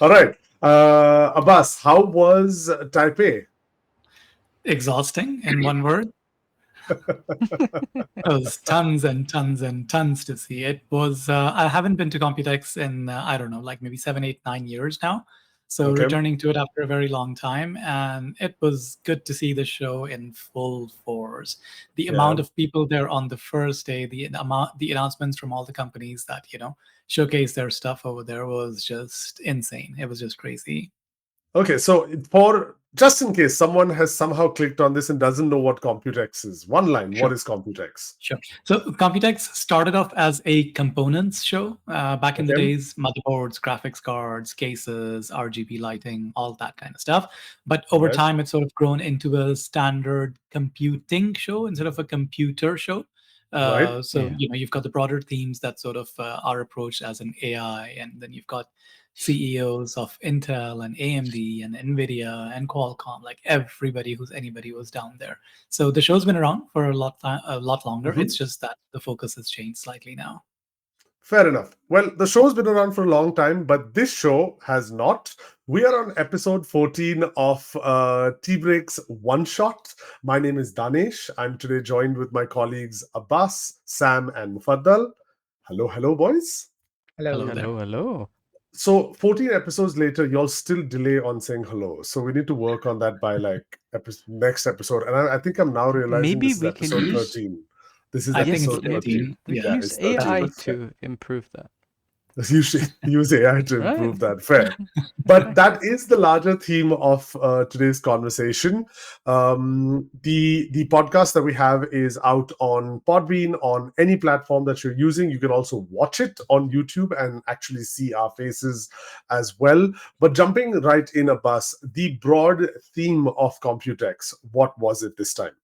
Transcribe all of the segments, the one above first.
All right. Abbas, how was Taipei? Exhausting in one word. It was tons and tons and tons to see. It was, I haven't been to Computex in, I don't know, like maybe 7, 8, 9 years now. So Okay. returning to it after a very long time. And it was good to see the show in full force. The Yeah. amount of people there on the first day, the announcements from all the companies that, showcase their stuff over there was just insane. It was just crazy. Okay. So, for just in case someone has somehow clicked on this and doesn't know what Computex is, one line, what Sure. is Computex? Sure. So Computex started off as a components show back in the Okay. days, motherboards, graphics cards, cases, RGB lighting, all that kind of stuff. But over Yes. time, it's sort of grown into a standard computing show instead of a computer show. Right. So Yeah. you've got the broader themes that sort of are approached as an AI, and then you've got CEOs of Intel and AMD and Nvidia and Qualcomm, like everybody who's anybody was down there. So the show's been around for a lot longer. It's Mhm. just that the focus has changed slightly now. Fair enough. Well, the show's been around for a long time, but this show has not. We are on episode 14 of Tbreak's OneShot. My name is Danesh. I'm today joined with my colleagues Abbas, Sam, and Mufaddal. Hello, hello, boys. Hello Hello. there. Hello, hello. So 14 episodes later, y'all still delay on saying hello. So we need to work on that by like next episode. And I think I'm now realizing Maybe this is we can episode use 13. This is I think it's yes, episode maybe 13. 13. we can Yeah, Yeah, use it's 13. AI let's Yeah. to improve that. Use AI to Right? improve that. Fair. But that is the larger theme of today's conversation. The podcast that we have is out on Podbean, on any platform that you're using. You can also watch it on YouTube and actually see our faces as well. But jumping right in, a bus, the broad theme of Computex, what was it this time?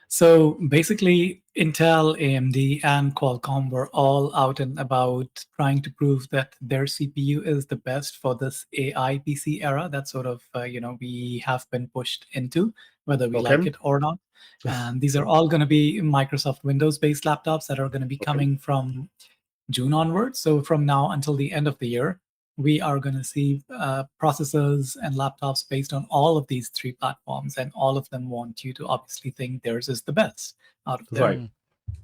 So basically, Intel, AMD, and Qualcomm were all out and about trying to prove that their CPU is the best for this AI PC era that sort of we have been pushed into, whether we Okay. like it or not. And these are all going to be Microsoft Windows-based laptops that are going to be Okay. coming from June onwards. So from now until the end of the year, we are going to see processors and laptops based on all of these three platforms, and all of them want you to obviously think theirs is the best out of there. Right.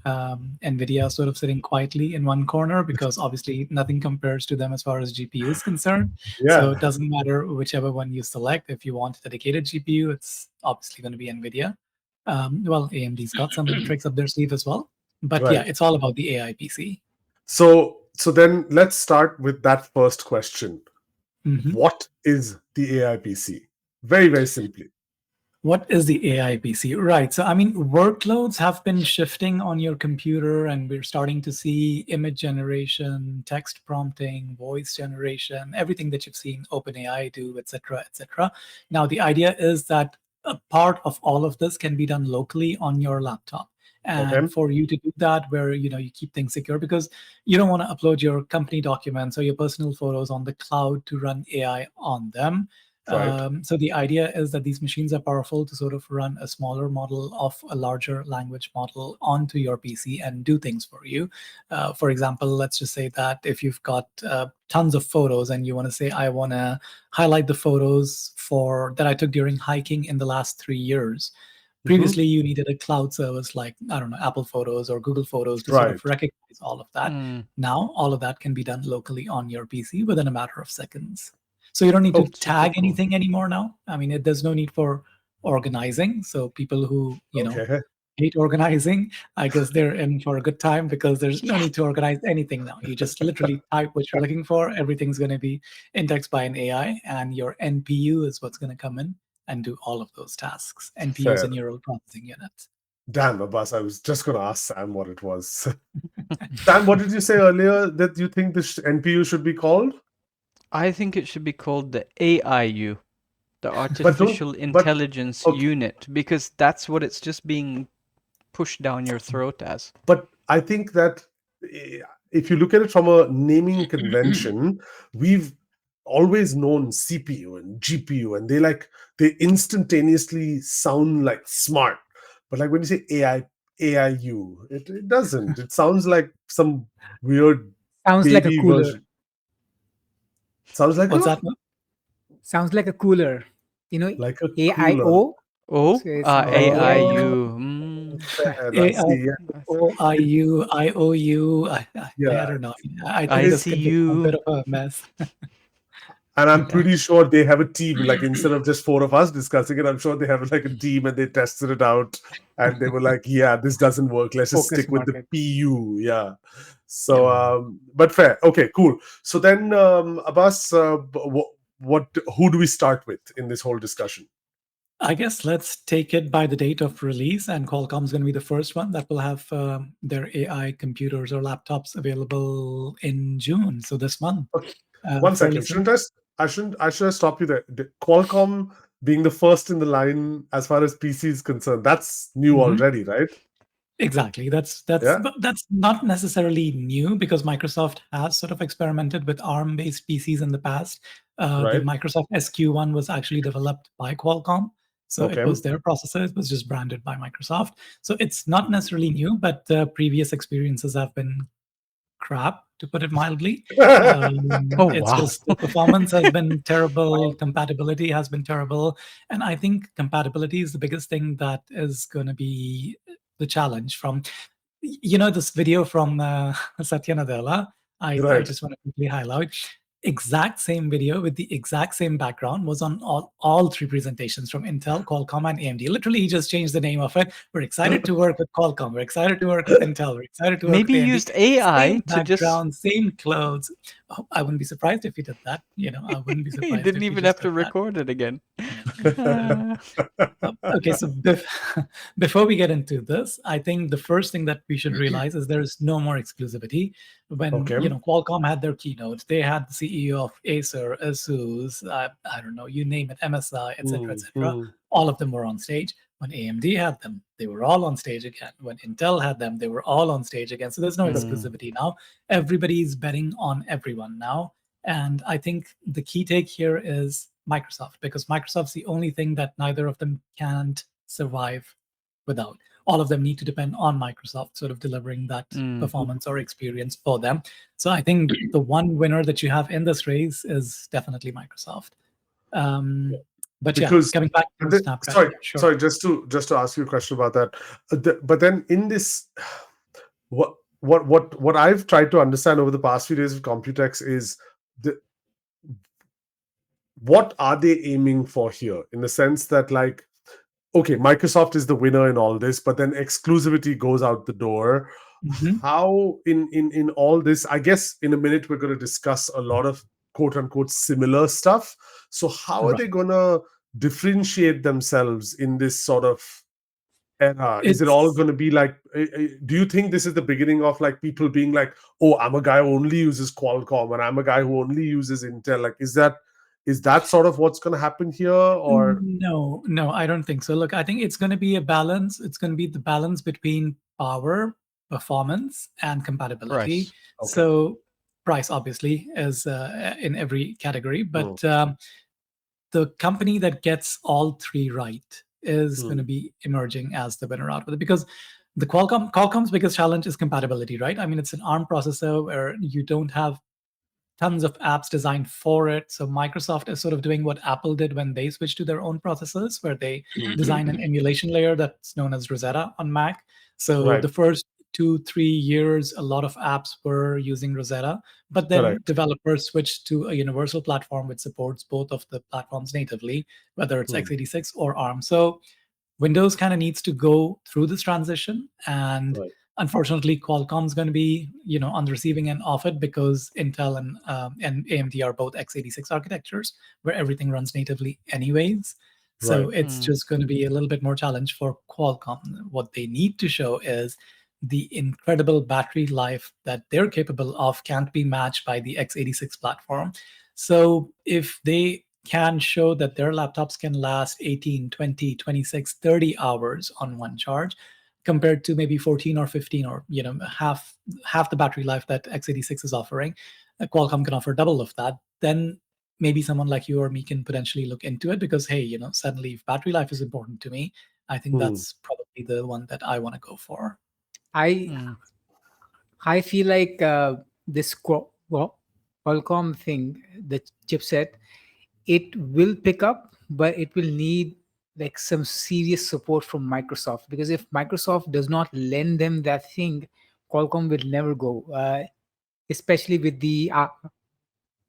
Mm. Nvidia is sort of sitting quietly in one corner because obviously nothing compares to them as far as GPU is concerned. So Yeah. it doesn't matter whichever one you select. If you want a dedicated GPU, it's obviously going to be Nvidia. Well, AMD's got some tricks up their sleeve as well. But yeah, Right. it's all about the AI PC. So then let's start with that first question. Mhm. What is the AI PC? Very, very simply. What is the AI PC? Right. So, I mean, workloads have been shifting on your computer, and we're starting to see image generation, text prompting, voice generation, everything that you've seen OpenAI do, etc., etc. Now, the idea is that a part of all of this can be done locally on your laptop. Okay. And for you to do that, where you keep things secure, because you don't want to upload your company documents or your personal photos on the cloud to run AI on them. Right. So the idea is that these machines are powerful to sort of run a smaller model of a larger language model onto your PC and do things for you. For example, let's just say that if you've got tons of photos and you want to say, I want to highlight the photos for that I took during hiking in the last 3 years. Hmm. Previously, you needed a cloud service like, I don't know, Apple Photos or Google Photos to sort of Right. recognize all of that. Mm. Now, all of that can be done locally on your PC within a matter of seconds. So you don't need to Oh, Super tag cool. anything anymore now. I mean, there's no need for organizing. So people who, okay. hate organizing, I guess they're in for a good time because there's no need to organize anything now. You just literally type what you're looking for. Everything's going to be indexed by an AI, and your NPU is what's going to come in and do all of those tasks. NPUs, Fair. a neural processing unit. Damn, Abbas, I was just going to ask Sam what it was. Sam, what did you say earlier that you think this NPU should be called? I think it should be called the AIU, the But don't, Artificial but Intelligence okay. Unit, because that's what it's just being pushed down your throat as. But I think that if you look at it from a naming convention, we've always known CPU and GPU, and they instantaneously sound like smart. But like when you say AIU, it doesn't. It sounds like some weird Sounds like a baby cooler. version. Sounds like What's a that? Sounds like a cooler. You know, like a cooler. AIO. Oh, So it's AI. Oh, AIU. Mm. fair. I A I see. Yeah, I see. O I U I O U. I yeah. don't know. I I think this see could become a bit you. of a mess. And I'm Yeah. pretty sure they have a team. Like instead of just four of us discussing it, I'm sure they have like a team and they tested it out and they were like, "Yeah, this doesn't work. Let's just Focus stick with the market. PU." Yeah. Yep. So, but fair. Okay, cool. So then, Abbas, what, who do we start with in this whole discussion? I guess let's take it by the date of release, and Qualcomm's going to be the first one that will have their AI computers or laptops available in June. So this month, Okay, one fairly second. soon. Shouldn't I? I shouldn't. I should have stopped you there. Qualcomm being the first in the line as far as PC is concerned. That's new Mhm. already, right? Exactly. Yeah. But that's not necessarily new because Microsoft has sort of experimented with ARM-based PCs in the past. The Right. Microsoft SQ1 was actually developed by Qualcomm, so it Okay. was their processor. It was just branded by Microsoft. So it's not necessarily new, but previous experiences have been crap, to put it mildly. Oh, It's wow. just the performance has been terrible, compatibility has been terrible, and I think compatibility is the biggest thing that is going to be the challenge. From this video from Satya Nadella, I Right. just want to quickly highlight. Exact same video with the exact same background was on all three presentations from Intel, Qualcomm, and AMD. Literally, he just changed the name of it. We're excited to work with Qualcomm. We're excited to work with Intel. We're excited to work with Maybe AMD. used AI Same to just. background, same clothes. Oh, I wouldn't be surprised if he did that. I wouldn't be You surprised didn't if he even just have did to that. record it again. Yeah. Okay, so before we get into this, I think the first thing that we should realize is there is no more exclusivity. When Okay. Qualcomm had their keynote, they had the CEO of Acer, Asus, I don't know, you name it, MSI, etc., Hmm, etc. hmm. All of them were on stage. When AMD had them, they were all on stage again. When Intel had them, they were all on stage again. So there's no Correct. Mm. exclusivity now. Everybody's betting on everyone now. And I think the key take here is Microsoft, because Microsoft's the only thing that neither of them can't survive without. All of them need to depend on Microsoft sort of delivering that Mm. performance or experience for them. So I think the one winner that you have in this race is definitely Microsoft. Um, but yeah, Because coming back to Snapdragon, sorry, yeah, sure. sorry, just to ask you a question about that. But then in this, what I've tried to understand over the past few days of Computex is the what are they aiming for here, in the sense that, like, okay, Microsoft is the winner in all this, but then exclusivity goes out the door. Mhm. How in all this, I guess in a minute we're going to discuss a lot of quote unquote similar stuff. So how are Right. they going to differentiate themselves in this sort of era? Is it all It's going to be like, do you think this is the beginning of like people being like, oh, I'm a guy who only uses Qualcomm and I'm a guy who only uses Intel? Like, is that sort of what's going to happen here, or No, I don't think so. Look, I think it's going to be a balance. It's going to be the balance between power, performance, and compatibility. Price. okay? So, price obviously is in every category, Hmm, but the company that gets all three right is going hmm, to be emerging as the winner out of it, because the Qualcomm's biggest challenge is compatibility, right? I mean, it's an ARM processor where you don't have tons of apps designed for it. So Microsoft is sort of doing what Apple did when they switched to their own processors, where they hmm. design an emulation layer that's known as Rosetta on Mac. So Right. the first 2-3 years, a lot of apps were using Rosetta, but then Correct. developers switched to a universal platform which supports both of the platforms natively, whether it's Hmm, x86 or ARM. So Windows kind of needs to go through this transition, and right. unfortunately, Qualcomm's going to be, on the receiving end of it, because Intel and AMD are both x86 architectures where everything runs natively, anyways. Right. So it's Mm. just going to be a little bit more challenge for Qualcomm. What they need to show is the incredible battery life that they're capable of can't be matched by the x86 platform. So if they can show that their laptops can last 18, 20, 26, 30 hours on one charge, compared to maybe 14 or 15, or half the battery life that x86 is offering, Qualcomm can offer double of that, then maybe someone like you or me can potentially look into it, because hey, suddenly if battery life is important to me, I think Hmm, that's probably the one that I want to go for. I Mm. I feel like this Qualcomm thing, the chipset, it will pick up, but it will need like some serious support from Microsoft, because if Microsoft does not lend them that thing, Qualcomm will never go. Especially with the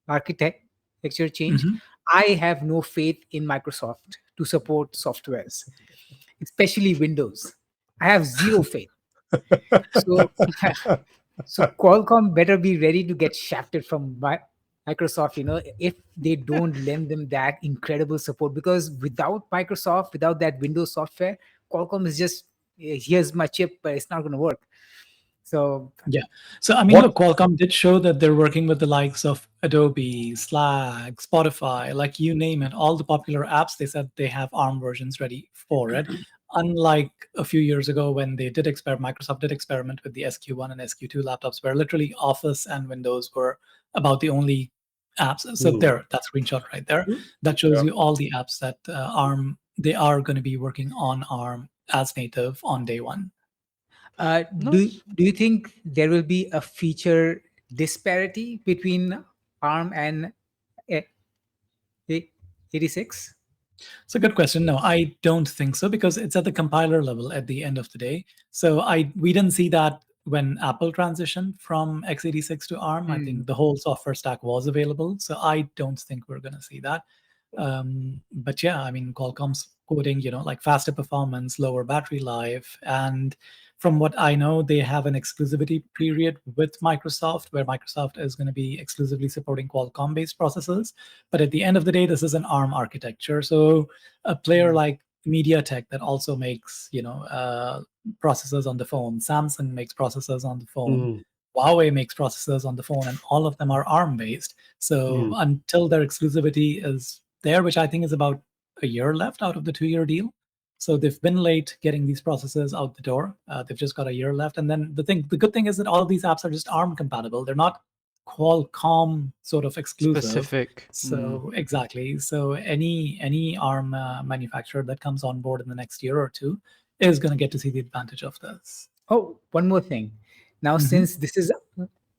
architecture change, Mhm. I have no faith in Microsoft to support softwares, especially Windows. I have zero faith. So, so Qualcomm better be ready to get shafted from Microsoft, if they don't lend them that incredible support. Because without Microsoft, without that Windows software, Qualcomm is just, here's my chip, but it's not going to work. So, Yeah. So, I mean, What? look, Qualcomm did show that they're working with the likes of Adobe, Slack, Spotify, like you name it, all the popular apps. They said they have ARM versions ready for it. Unlike a few years ago when Microsoft did experiment with the SQ1 and SQ2 laptops, where literally Office and Windows were about the only apps. So Hmm. there, that screenshot right there, that shows Yeah. you all the apps that ARM, they are going to be working on ARM as native on day one. No, do you think there will be a feature disparity between ARM and eh, 86? It's a good question. No, I don't think so because it's at the compiler level at the end of the day. So we didn't see that when Apple transitioned from x86 to ARM. I Hmm. think the whole software stack was available. So I don't think we're going to see that. But yeah, I mean, Qualcomm's quoting, like faster performance, lower battery life. And from what I know, they have an exclusivity period with Microsoft where Microsoft is going to be exclusively supporting Qualcomm based processors. But at the end of the day, this is an ARM architecture. So a player Hmm. like MediaTek that also makes, processors on the phone, Samsung makes processors on the phone, Hmm. Huawei makes processors on the phone, and all of them are ARM based. So Hmm. until their exclusivity is there, which I think is about a year left out of the 2 year deal. So they've been late getting these processors out the door. They've just got a year left. And then the good thing is that all of these apps are just ARM compatible. They're not Qualcomm sort of exclusive. specific. So exactly. So any ARM manufacturer that comes on board in the next year or two is going to get to see the advantage of this. Oh, one more thing. Now, Mhm. since this is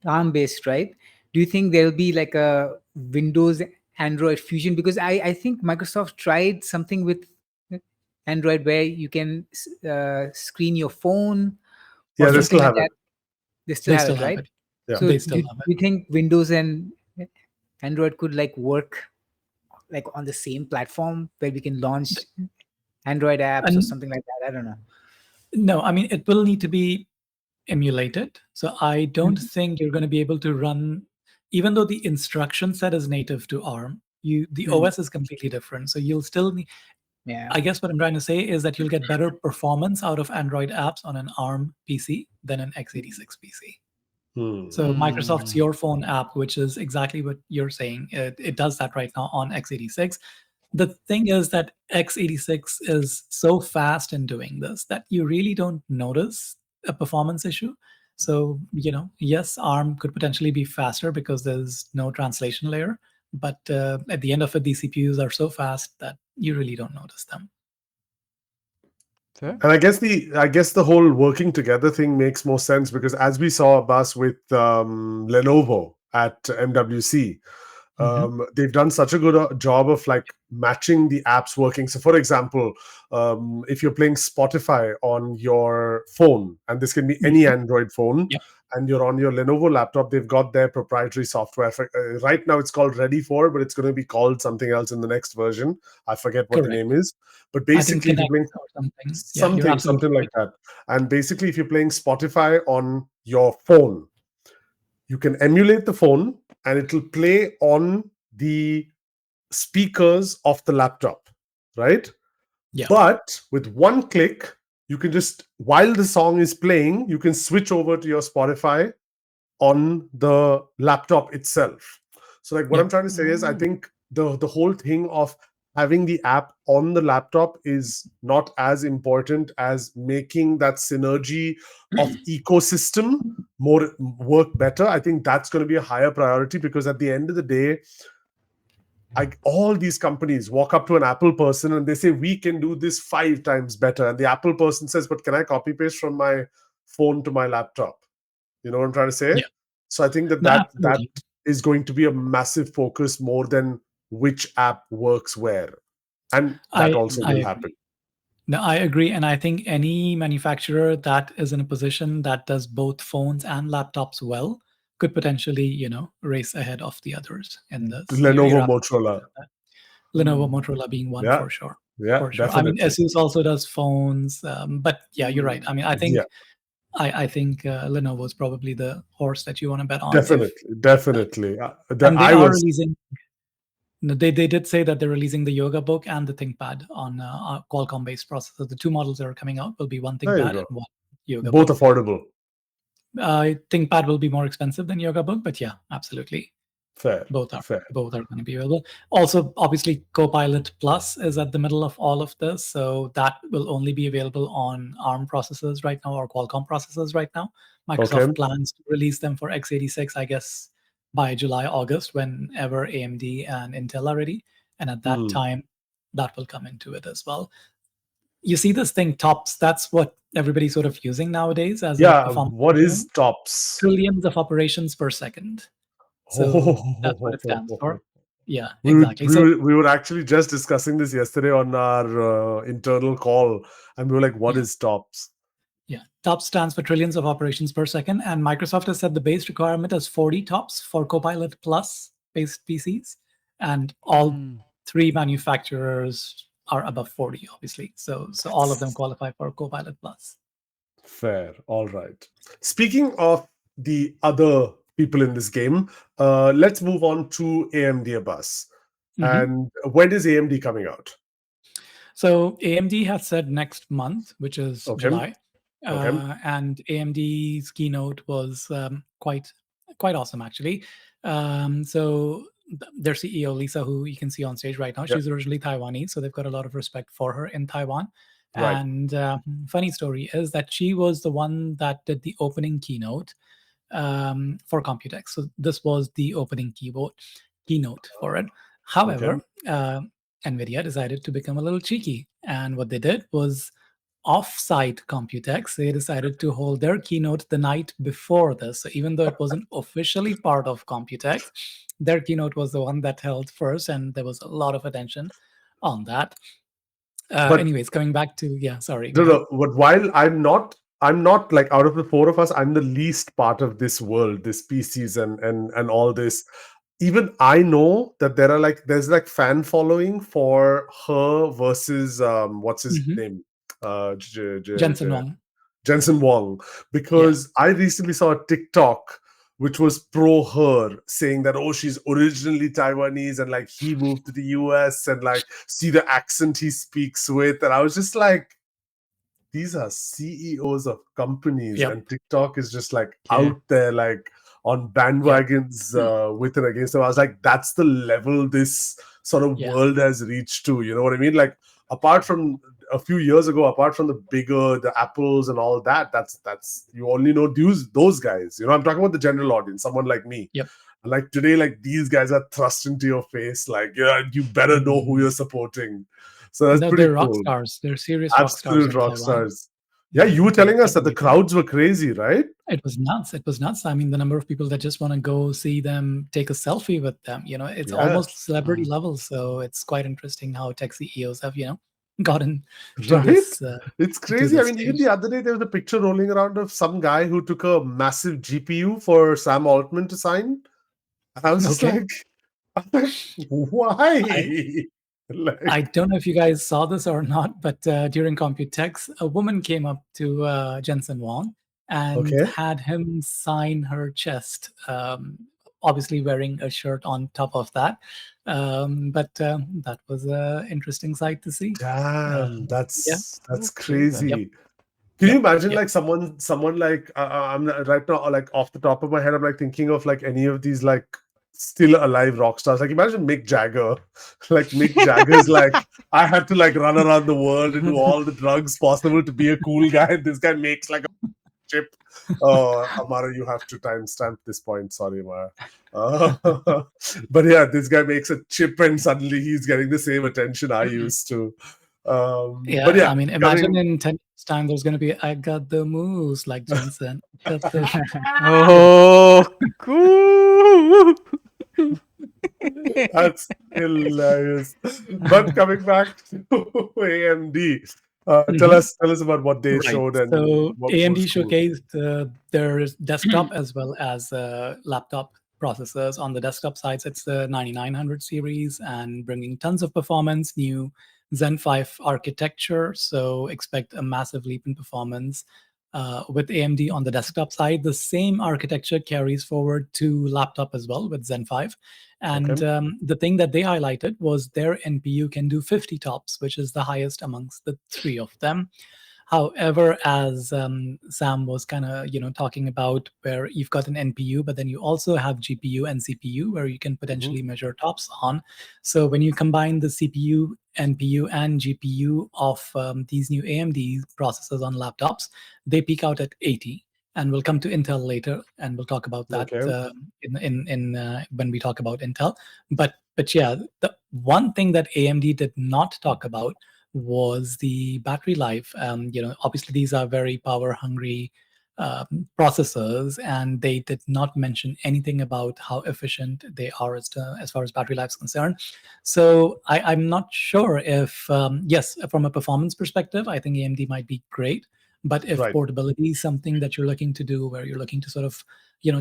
ARM based, right? Do you think there'll be like a Windows Android fusion? Because I think Microsoft tried something with Android where you can screen your phone or Yeah, they something still like have it. that. They still They have still it, have right? it. Yeah. So They do still have it. you think Windows and Android could like work like on the same platform where we can launch Android apps or And something like that? I don't know. no, I mean it will need to be emulated. So I don't Mhm. think you're going to be able to run, even though the instruction set is native to ARM. The Mhm. OS is completely different. So you'll still need, Yeah. I guess what I'm trying to say is that you'll get better performance out of Android apps on an ARM PC than an x86 PC. Hmm. So Microsoft's Mm. Your Phone app, which is exactly what you're saying, it does that right now on x86. The thing is that x86 is so fast in doing this that you really don't notice a performance issue. So, yes, ARM could potentially be faster because there's no translation layer. But at the end of it, these CPUs are so fast that you really don't notice them. Fair. And I guess the whole working together thing makes more sense because as we saw Abbas with Lenovo at MWC, Mhm. they've done such a good job of like matching the apps working. So, for example, if you're playing Spotify on your phone, and this can be any Mhm. Android phone, Yep. and you're on your Lenovo laptop, they've got their proprietary software. Right now, it's called Ready For, but it's going to be called something else in the next version. I forget what the Correct. name is. But I think basically, if you're Connect playing or something. Yeah, you're something absolutely like right. that, and basically, if you're playing Spotify on your phone, you can emulate the phone, and it'll play on the speakers of the laptop, right? Yeah. But with one click, you can just, while the song is playing, you can switch over to your Spotify on the laptop itself. So, like, what I'm Yep. trying to say is, I Mm. think the whole thing of having the app on the laptop is not as important as making that synergy of ecosystem more work better. I think that's going to be a higher priority because at the end of the day, all these companies walk up to an Apple person and they say, we can do this 5 times better. And the Apple person says, but can I copy paste from my phone to my laptop? You know what I'm trying to say? Yeah. So I think that No, that that absolutely. is going to be a massive focus more than which app works where. And that I also I will agree. happen. No, I agree, and I think any manufacturer that is in a position that does both phones and laptops well could potentially, race ahead of the others in this. You're Lenovo, absolutely Motorola. right about that. Lenovo, Motorola being one Yeah, for sure, yeah, for sure. I mean, definitely. Asus also does phones, but yeah, you're right. I mean, I Yeah, think Lenovo is probably the horse that you want to bet on if, definitely, uh, definitely. and they I are was releasing. No, they did say that they're releasing the Yoga Book and the ThinkPad on Qualcomm based processors. The two models that are coming out will be one there you ThinkPad and go. one Yoga Both Book. affordable. ThinkPad will be more expensive than Yoga Book, but yeah, absolutely, Fair, both are fair. both are going to be available. Also, obviously, Copilot Plus is at the middle of all of this, so that will only be available on ARM processors right now or Qualcomm processors right now. Okay. Microsoft plans to release them for x86, I guess, by July, August, whenever AMD and Intel are ready, and at that Hmm. time, that will come into it as well. You see this thing tops. That's what everybody's sort of using nowadays as a Yeah, performance what is measurement. tops? Trillions of operations per second. So that's what it stands for. Yeah, exactly. So We were actually just discussing this yesterday on our internal call, and we were like, "What yeah, is tops?" yeah. TOPS stands for trillions of operations per second, and Microsoft has set the base requirement as 40 TOPS for Copilot Plus based PCs, and all Mm. three manufacturers are above 40, obviously. So all of them That's qualify for Copilot Plus. fair. All right. Speaking of the other people in this game, let's move on to AMD Abbas. Mhm. And when is AMD coming out? So AMD has said next month, which is Okay. July, Okay. and AMD's keynote was quite awesome actually. Their CEO Lisa, who you can see on stage right now, Yeah. she's originally Taiwanese, so they've got a lot of respect for her in Taiwan. Right. And funny story is that she was the one that did the opening keynote for Computex. So this was the opening keynote for it. Okay. However, Nvidia decided to become a little cheeky, and what they did was off-site Computex. They decided to hold their keynote the night before this. So even though it wasn't officially part of Computex, their keynote was the one that held first, and there was a lot of attention on that. But Anyways, coming back to yeah, sorry, go no, ahead. no. But while I'm not like out of the four of us, I'm the least part of this world, this PCs and all this. Even I know that there's like fan following for her versus what's his Mhm. name, Jensen Wong. Jensen Wong, Yeah. because I recently saw a TikTok which was pro her, saying that oh she's originally Taiwanese and like he moved to the US and like see the accent he speaks with, and I was just like, these are CEOs of companies, Yep. and TikTok is just like Yeah. out there, like on Yep. bandwagons with and against them. I was like, that's the level this sort of Yeah. world has reached to. You know what I mean? Like, apart from a few years ago, apart from the Apples and all that, that's you only know those guys. You know, I'm talking about the general audience, someone like me. Yep. Like today, like these guys are thrust into your face. Like, yeah, you better know who you're supporting. So that's No, pretty they're rock cool. stars. They're serious rock stars Absolute in rock Taiwan. stars. Yeah, you were They're telling us that the really good. crowds were crazy, right? It was nuts. It was nuts. I mean, the number of people that just want to go see them, take a selfie with them, it's Yeah, almost celebrity Mm. level. So it's quite interesting how tech CEOs have, gotten to right? this It's to crazy. I this mean, even stage. the other day, there was a picture rolling around of some guy who took a massive GPU for Sam Altman to sign. And I was just Okay. like, I'm like, why? I Like, I don't know if you guys saw this or not, but during Computex, a woman came up to Jensen Wong and okay. had him sign her chest, obviously wearing a shirt on top of that. But that was an interesting sight to see. Damn, Yeah. that's Okay then. Yep. crazy. Can you Yep. imagine Yep. like someone like right now, like off the top of my head, I'm like thinking of like any of these like still alive rock stars. Like imagine Mick Jagger, like Mick Jagger's like, I had to like run around the world and do all the drugs possible to be a cool guy. And this guy makes like a chip. Amara, you have to timestamp this point. Sorry, Amara. But yeah, this guy makes a chip and suddenly he's getting the same attention I used to. But Yeah. yeah, I mean, imagine coming. in 10 years' time, there's going to be, I got the moves like Jensen. Got the Oh, cool. That's hilarious. But coming back to AMD, Mhm. tell us about what they Right. showed and So what AMD was cool. showcased their desktop as well as laptop processors. On the desktop side, it's the 9900 series and bringing tons of performance, new Zen 5 architecture. So expect a massive leap in performance. With AMD on the desktop side, the same architecture carries forward to laptop as well with Zen 5. Okay. And the thing that they highlighted was their NPU can do 50 tops, which is the highest amongst the three of them. However, as Sam was kind of talking about, where you've got an NPU, but then you also have GPU and CPU, where you can Hmm. potentially measure tops on. So when you combine the CPU, NPU, and GPU of these new AMD processors on laptops, they peak out at 80. And we'll come to Intel later, and we'll talk about that Okay. in when we talk about Intel. But yeah, the one thing that AMD did not talk about was the battery life. Obviously these are very power hungry processors, and they did not mention anything about how efficient they are as far as battery life is concerned. So I'm not sure if, yes, from a performance perspective, I think AMD might be great. But if Right. portability is something that you're looking to do, where you're looking to sort of,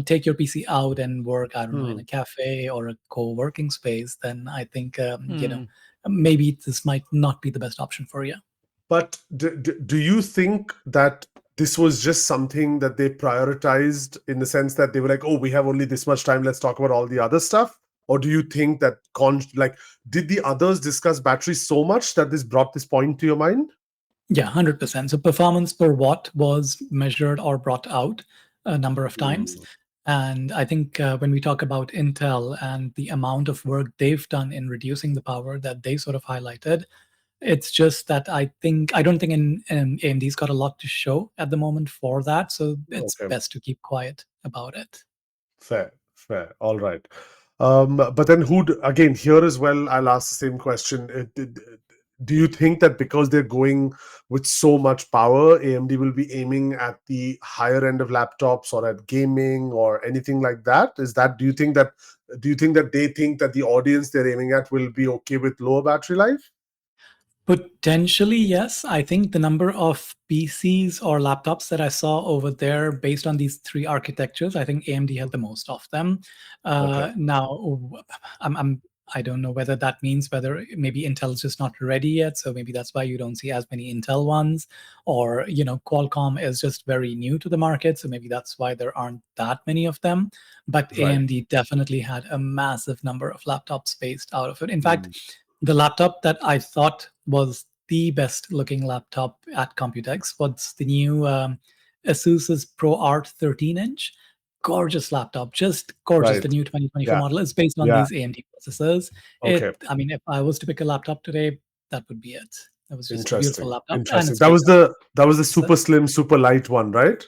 take your PC out and work, I don't know, in a Hmm. cafe or a co-working space, then I think, Hmm. maybe this might not be the best option for you. But do you think that this was just something that they prioritized in the sense that they were like, oh, we have only this much time, let's talk about all the other stuff? Or do you think that, like, did the others discuss batteries so much that this brought this point to your mind? Yeah, 100%. So performance per watt was measured or brought out a number of times. Hmm. And I think when we talk about Intel and the amount of work they've done in reducing the power that they sort of highlighted, it's just that I don't think AMD's got a lot to show at the moment for that. So it's Okay. best to keep quiet about it. Fair, fair. All right. But then again, here as well, I'll ask the same question. Do you think that because they're going with so much power, AMD will be aiming at the higher end of laptops or at gaming or anything like that? Do you think that they think that the audience they're aiming at will be okay with lower battery life? Potentially, yes. I think the number of PCs or laptops that I saw over there based on these three architectures, I think AMD had the most of them. Okay. Now, I don't know whether that means whether maybe Intel's just not ready yet, so maybe that's why you don't see as many Intel ones, or Qualcomm is just very new to the market, so maybe that's why there aren't that many of them. But Right. AMD definitely had a massive number of laptops based out of it. In fact, Mm. the laptop that I thought was the best looking laptop at Computex was the new Asus's ProArt 13-inch. Gorgeous laptop, just gorgeous. Right. The new 2024 Yeah. model is based on Yeah. these AMD processors. Okay. I mean, if I was to pick a laptop today, that would be it. That was just a beautiful Interesting. laptop, and Interesting. it's based on That was the so super slim, super light one, right?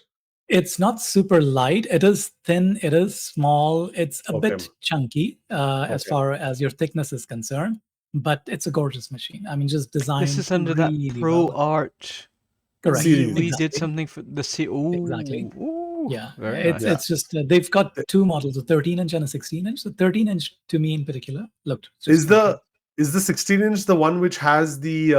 it's not super light. It is thin. It is small. It's a Okay. bit chunky as Okay. far as your thickness is concerned, but it's a gorgeous machine. I mean, just This designed is under that really Pro well. Art. Correct. Series. We did Exactly. something for the C. Exactly. Ooh, Yeah. very It's Yeah. nice. it's just they've got The- two models, a 13-inch and a 16-inch. The 13-inch to me in particular looked just Is beautiful. the 16-inch the one which has the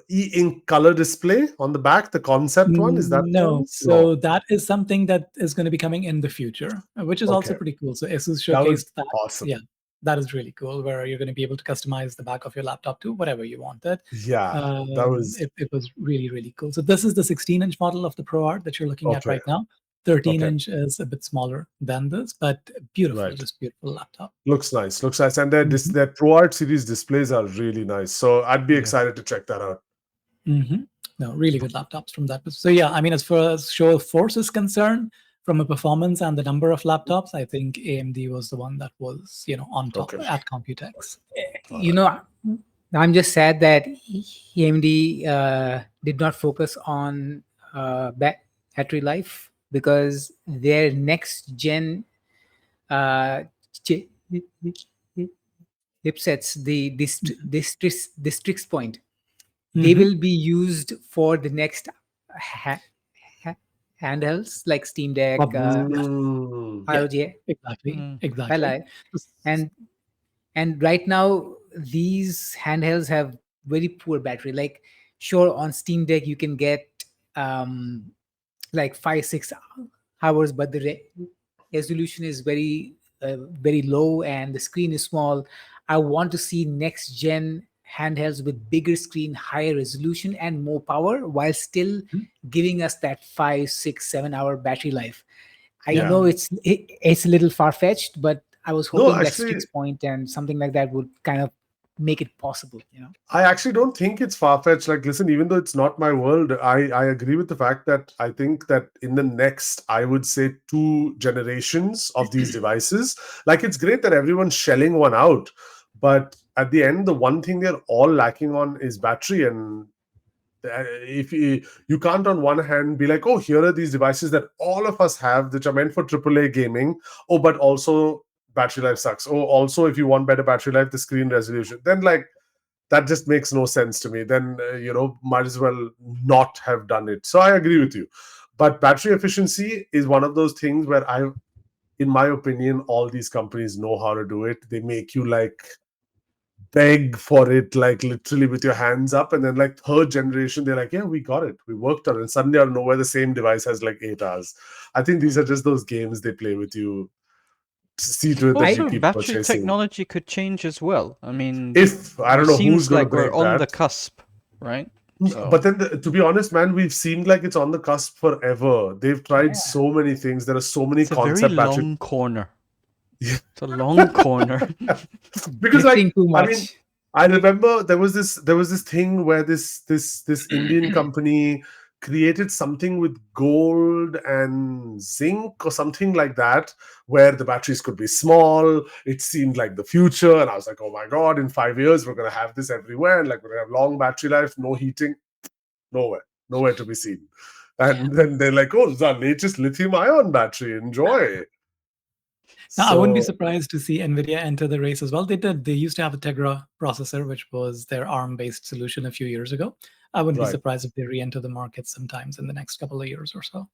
e-ink color display on the back, the concept one? Is that the No, one? so No. that is something that is going to be coming in the future, which is also Okay. pretty cool. So Asus That was showcased that. Yeah, awesome. that is really cool, where you're going to be able to customize the back of your laptop to whatever you wanted. Yeah. That was It was really, really cool. So this is the 16-inch model of the ProArt that you're looking at okay. right now. Okay. 13-inch is a bit smaller than this, but beautiful, Right. just beautiful laptop. Looks nice. Looks nice. And Mhm. their Pro Art series displays are really nice. So I'd be Yes. excited to check that out. Hmm. No, really good laptops from that. So yeah, I mean, as far as show of force is concerned, from a performance and the number of laptops, I think AMD was the one that was, on top Okay. at Computex. All You right. know, I'm just sad that AMD did not focus on battery life, because their next gen uh, chi- chipsets, the districts point, they Hmm. will be used for the next ha- ha- handhelds like Steam Deck, PUBG. Yes. Mm. Yeah. ROG, Exactly. Mm. Exactly. Ally, and right now these handhelds have very poor battery. Like, sure, on Steam Deck you can get um like 5-6 hours, but the resolution is very low and the screen is small. I want to see next gen handhelds with bigger screen, higher resolution, and more power, while still Mhm. giving us that 5, 6, 7 hour battery life. I Yeah. know it's a little far fetched, but I was No, hoping that actually, Strix Point and something like that would kind of make it possible. I actually don't think it's far fetched. Like, listen, even though it's not my world, I agree with the fact that I think that in the next, I would say, 2 generations of these devices, like, it's great that everyone's shelling one out. But at the end, the one thing they're all lacking on is battery. And if you can't on one hand be like, oh, here are these devices that all of us have, which are meant for AAA gaming. Oh, but also battery life sucks. Oh, also, if you want better battery life, the screen resolution. Then, like, that just makes no sense to me. Then, might as well not have done it. So I agree with you. But battery efficiency is one of those things where in my opinion, all these companies know how to do it. They make you like beg for it, like literally with your hands up. And then, like, third generation, they're like, yeah, we got it. We worked on it. And suddenly out of nowhere, the same device has like 8 hours. I think these are just those games they play with you to see to it that you Also, keep battery purchasing. technology could change as well. I mean, If I don't it know who's seems going to like we're break on the that. cusp, right? But So then, to be honest, man, we've seemed like it's on the cusp forever. They've tried Yeah. so many things. There are so many it's a very concept battery. long corner. Yeah. It's a long corner. Because, like, Drifting too I mean, much. I remember there was this thing where this Indian company created something with gold and zinc or something like that, where the batteries could be small. It seemed like the future, and I was like, oh my god, in 5 years we're gonna have this everywhere, and like we're gonna have long battery life, no heating, nowhere to be seen. And then they're like, oh, it's our latest lithium-ion battery. Enjoy. Now, I wouldn't be So surprised to see Nvidia enter the race as well. They did. They used to have a Tegra processor, which was their ARM-based solution a few years ago. I wouldn't be right, surprised if they re-enter the market sometimes in the next couple of years or so.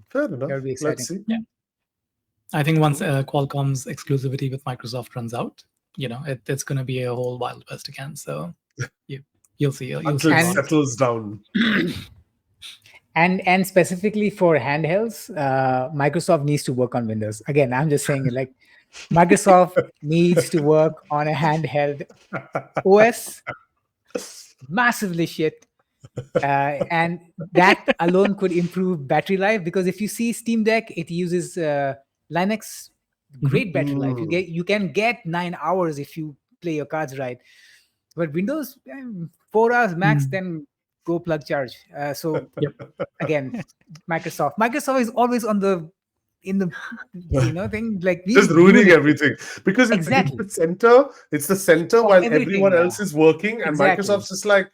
fair That enough. would be Let's exciting. see. Yeah. I think once Cool. Qualcomm's exclusivity with Microsoft runs out, it's going to be a whole Wild West again. So you'll see. You'll Until see it a lot. settles down. And specifically for handhelds, Microsoft needs to work on Windows. Again, I'm just saying, like, Microsoft needs to work on a handheld OS. Massively shit. And that alone could improve battery life, because if you see Steam Deck, it uses Linux. Great battery life. Mm. You can get 9 hours if you play your cards right. But Windows, 4 hours max, Mm. then go plug charge. So Yep. again, Microsoft is always in the thing, like we Just ruin ruining it. everything because it's Exactly. the center. It's the center Of while everything. everyone Yeah. else is working, and Exactly. Microsoft's just like,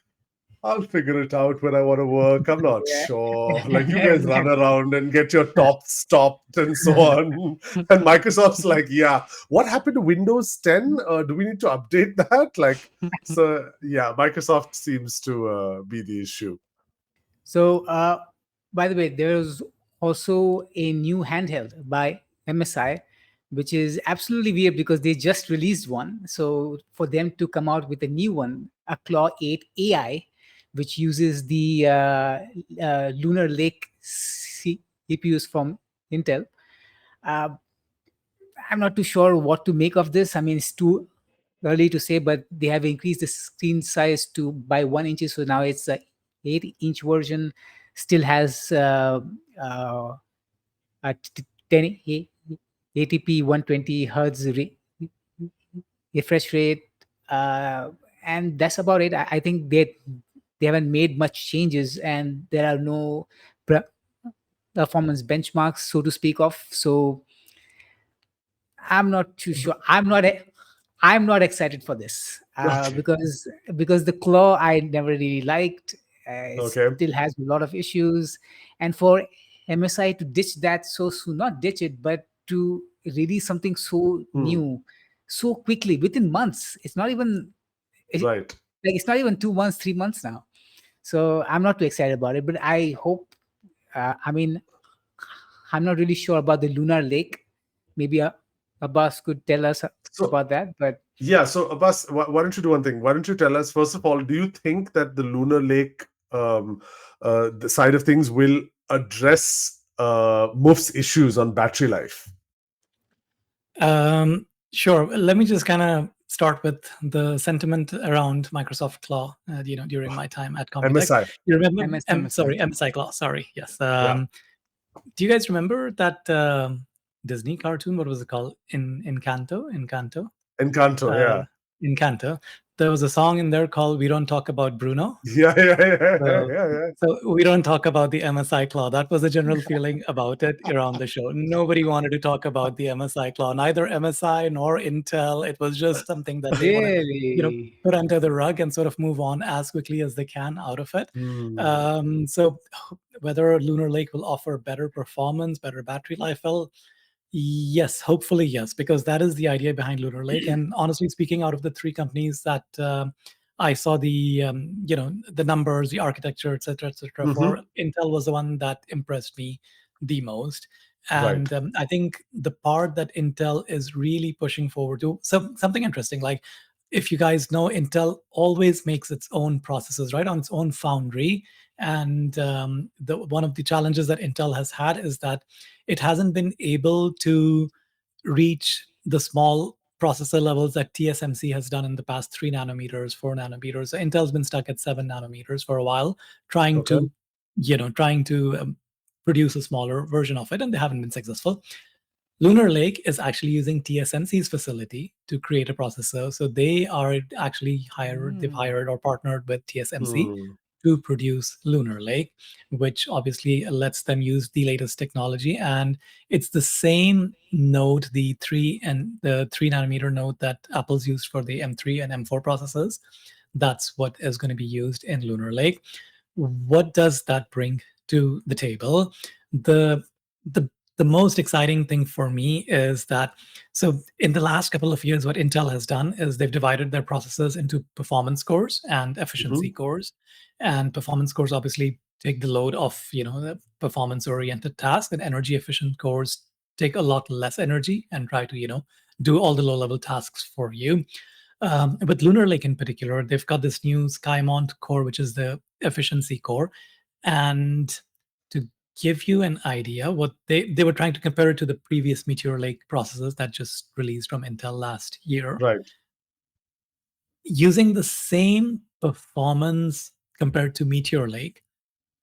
I'll figure it out when I want to work. I'm not Yeah. sure. Like, you guys run Exactly. around and get your top stopped and so on. And Microsoft's like, yeah, what happened to Windows 10? Do we need to update that? Like, so yeah, Microsoft seems to be the issue. So, by the way, there's also a new handheld by MSI, which is absolutely weird because they just released one. So, for them to come out with a new one, a Claw 8 AI, which uses the Lunar Lake CPUs from Intel, uh, I'm not too sure what to make of this. I mean, it's too early to say, but they have increased the screen size to by 1 inch, so now it's a 8-inch version. Still has a 10 ATP 120 hertz refresh rate, and that's about it. I think they haven't made much changes, and there are no performance benchmarks, so to speak of. So I'm not too sure. I'm not excited for this, Okay. because the claw I never really liked. It Okay. still has a lot of issues, and for MSI to ditch that so soon, not ditch it, but to release something so Hmm. new so quickly within months. Right. It's not even 2 months, 3 months now. So I'm not too excited about it, but I hope I mean, I'm not really sure about the Lunar Lake. Maybe Abbas could tell us So about that. But yeah, so Abbas, why don't you do one thing? Why don't you tell us first of all? Do you think that the Lunar Lake the side of things will address MUF's issues on battery life? Sure. Let me just kind of start with the sentiment around Microsoft Claw. During my time at Computex, MSI, you remember? MSI. Sorry, MSI Claw. Sorry. Yes. yeah, Do you guys remember that Disney cartoon? What was it called? Encanto. Encanto, Uh, yeah, Encanto. There was a song in there called "We Don't Talk About Bruno." yeah, yeah, yeah, yeah, So, yeah. so we don't talk about the MSI claw. That was the general feeling about it around the show. Nobody wanted to talk about the MSI claw, neither MSI nor Intel. It was just something that they want to, Really? put under the rug and sort of move on as quickly as they can out of it. Hmm. So whether Lunar Lake will offer better performance, better battery life, well, yes, hopefully yes, because that is the idea behind Lunar Lake. And honestly speaking, out of the three companies that I saw the numbers, the architecture, et cetera, Mm-hmm. for Intel was the one that impressed me the most. Right. And I think the part that Intel is really pushing forward to, something interesting, like if you guys know, Intel always makes its own processes, right, on its own foundry. And the one of the challenges that Intel has had is that it hasn't been able to reach the small processor levels that TSMC has done in the past 3 nanometers, 4 nanometers. So Intel's been stuck at 7 nanometers for a while, trying Okay. to, produce a smaller version of it, and they haven't been successful. Lunar Lake is actually using TSMC's facility to create a processor. So they are actually they've hired or partnered with TSMC Hmm. to produce Lunar Lake, which obviously lets them use the latest technology. And it's the same node, the 3 nanometer node that Apple's used for the M3 and M4 processors. That's what is going to be used in Lunar Lake. What does that bring to the table? The the the most exciting thing for me is that, so in the last couple of years, what Intel has done is they've divided their processors into performance cores and efficiency Mm-hmm. cores. And performance cores obviously take the load of the performance oriented tasks, and energy efficient cores take a lot less energy and try to do all the low level tasks for you. With Lunar Lake in particular, they've got this new Skymont core, which is the efficiency core. And to give you an idea, what they were trying to compare it to the previous Meteor Lake processors that just released from Intel last year. Right. Using the same performance compared to Meteor Lake,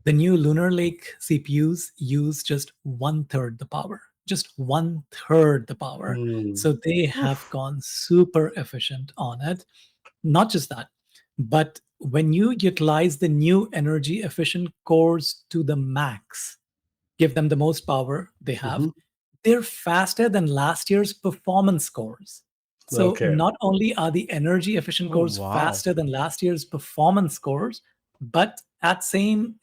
the new Lunar Lake CPUs use just 1/3 the power. Just 1/3 the power. Hmm. So they have Oof. gone super efficient on it. Not just that, but when you utilize the new energy efficient cores to the max, give them the most power they have, Mm-hmm. they're faster than last year's performance cores. So Okay. not only are the energy efficient Oh, cores wow. faster than last year's performance cores, but at same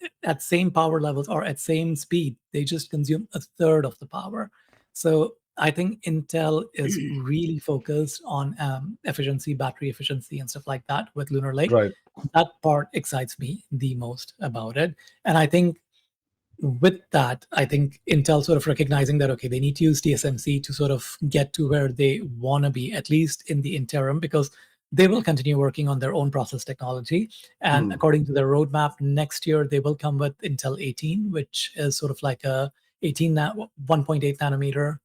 power levels or at same speed, they just consume 1/3 of the power. So I think Intel is really focused on efficiency, battery efficiency, and stuff like that with Lunar Lake. Right. That part excites me the most about it. And I think with that, I think Intel sort of recognizing that, okay, they need to use TSMC to sort of get to where they want to be, at least in the interim, because they will continue working on their own process technology. And Hmm. according to their roadmap, next year they will come with Intel 18, which is sort of like a 1.8 nanometer.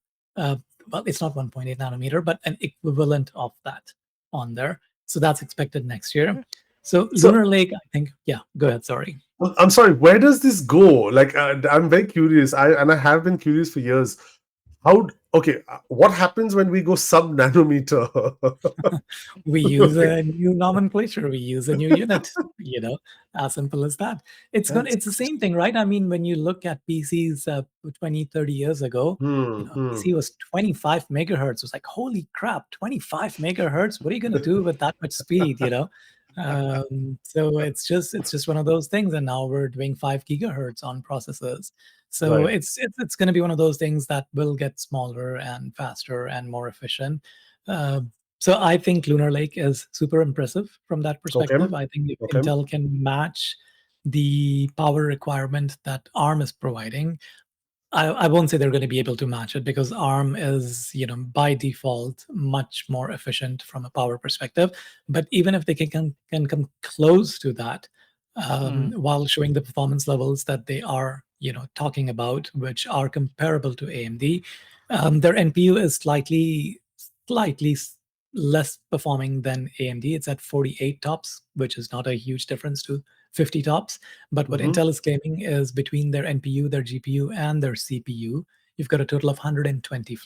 Well, it's not 1.8 nanometer, but an equivalent of that on there. So that's expected next year. So So Lunar Lake, I think, yeah, go ahead. Sorry. I'm sorry. Where does this go? Like, I'm very curious. I have been curious for years. Okay, what happens when we go sub nanometer? We use a new nomenclature, we use a new unit, as simple as that. That's It's the same thing, right? I mean, when you look at PCs 20, 30 years ago, hmm. PC was 25 megahertz. It was like, holy crap, 25 megahertz. What are you going to do with that much speed? So it's just one of those things, and now we're doing 5 gigahertz on processors. So Right. it's going to be one of those things that will get smaller and faster and more efficient. Uh, so I think Lunar Lake is super impressive from that Okay. perspective. I think if Okay. Intel can match the power requirement that ARM is providing, I won't say they're going to be able to match it, because ARM is, by default, much more efficient from a power perspective. But even if they can come close to that, while showing the performance levels that they are, talking about, which are comparable to AMD, their NPU is slightly less performing than AMD. It's at 48 tops, which is not a huge difference to 50 tops. But what Mhm. Intel is claiming is between their NPU, their GPU, and their CPU, you've got a total of 120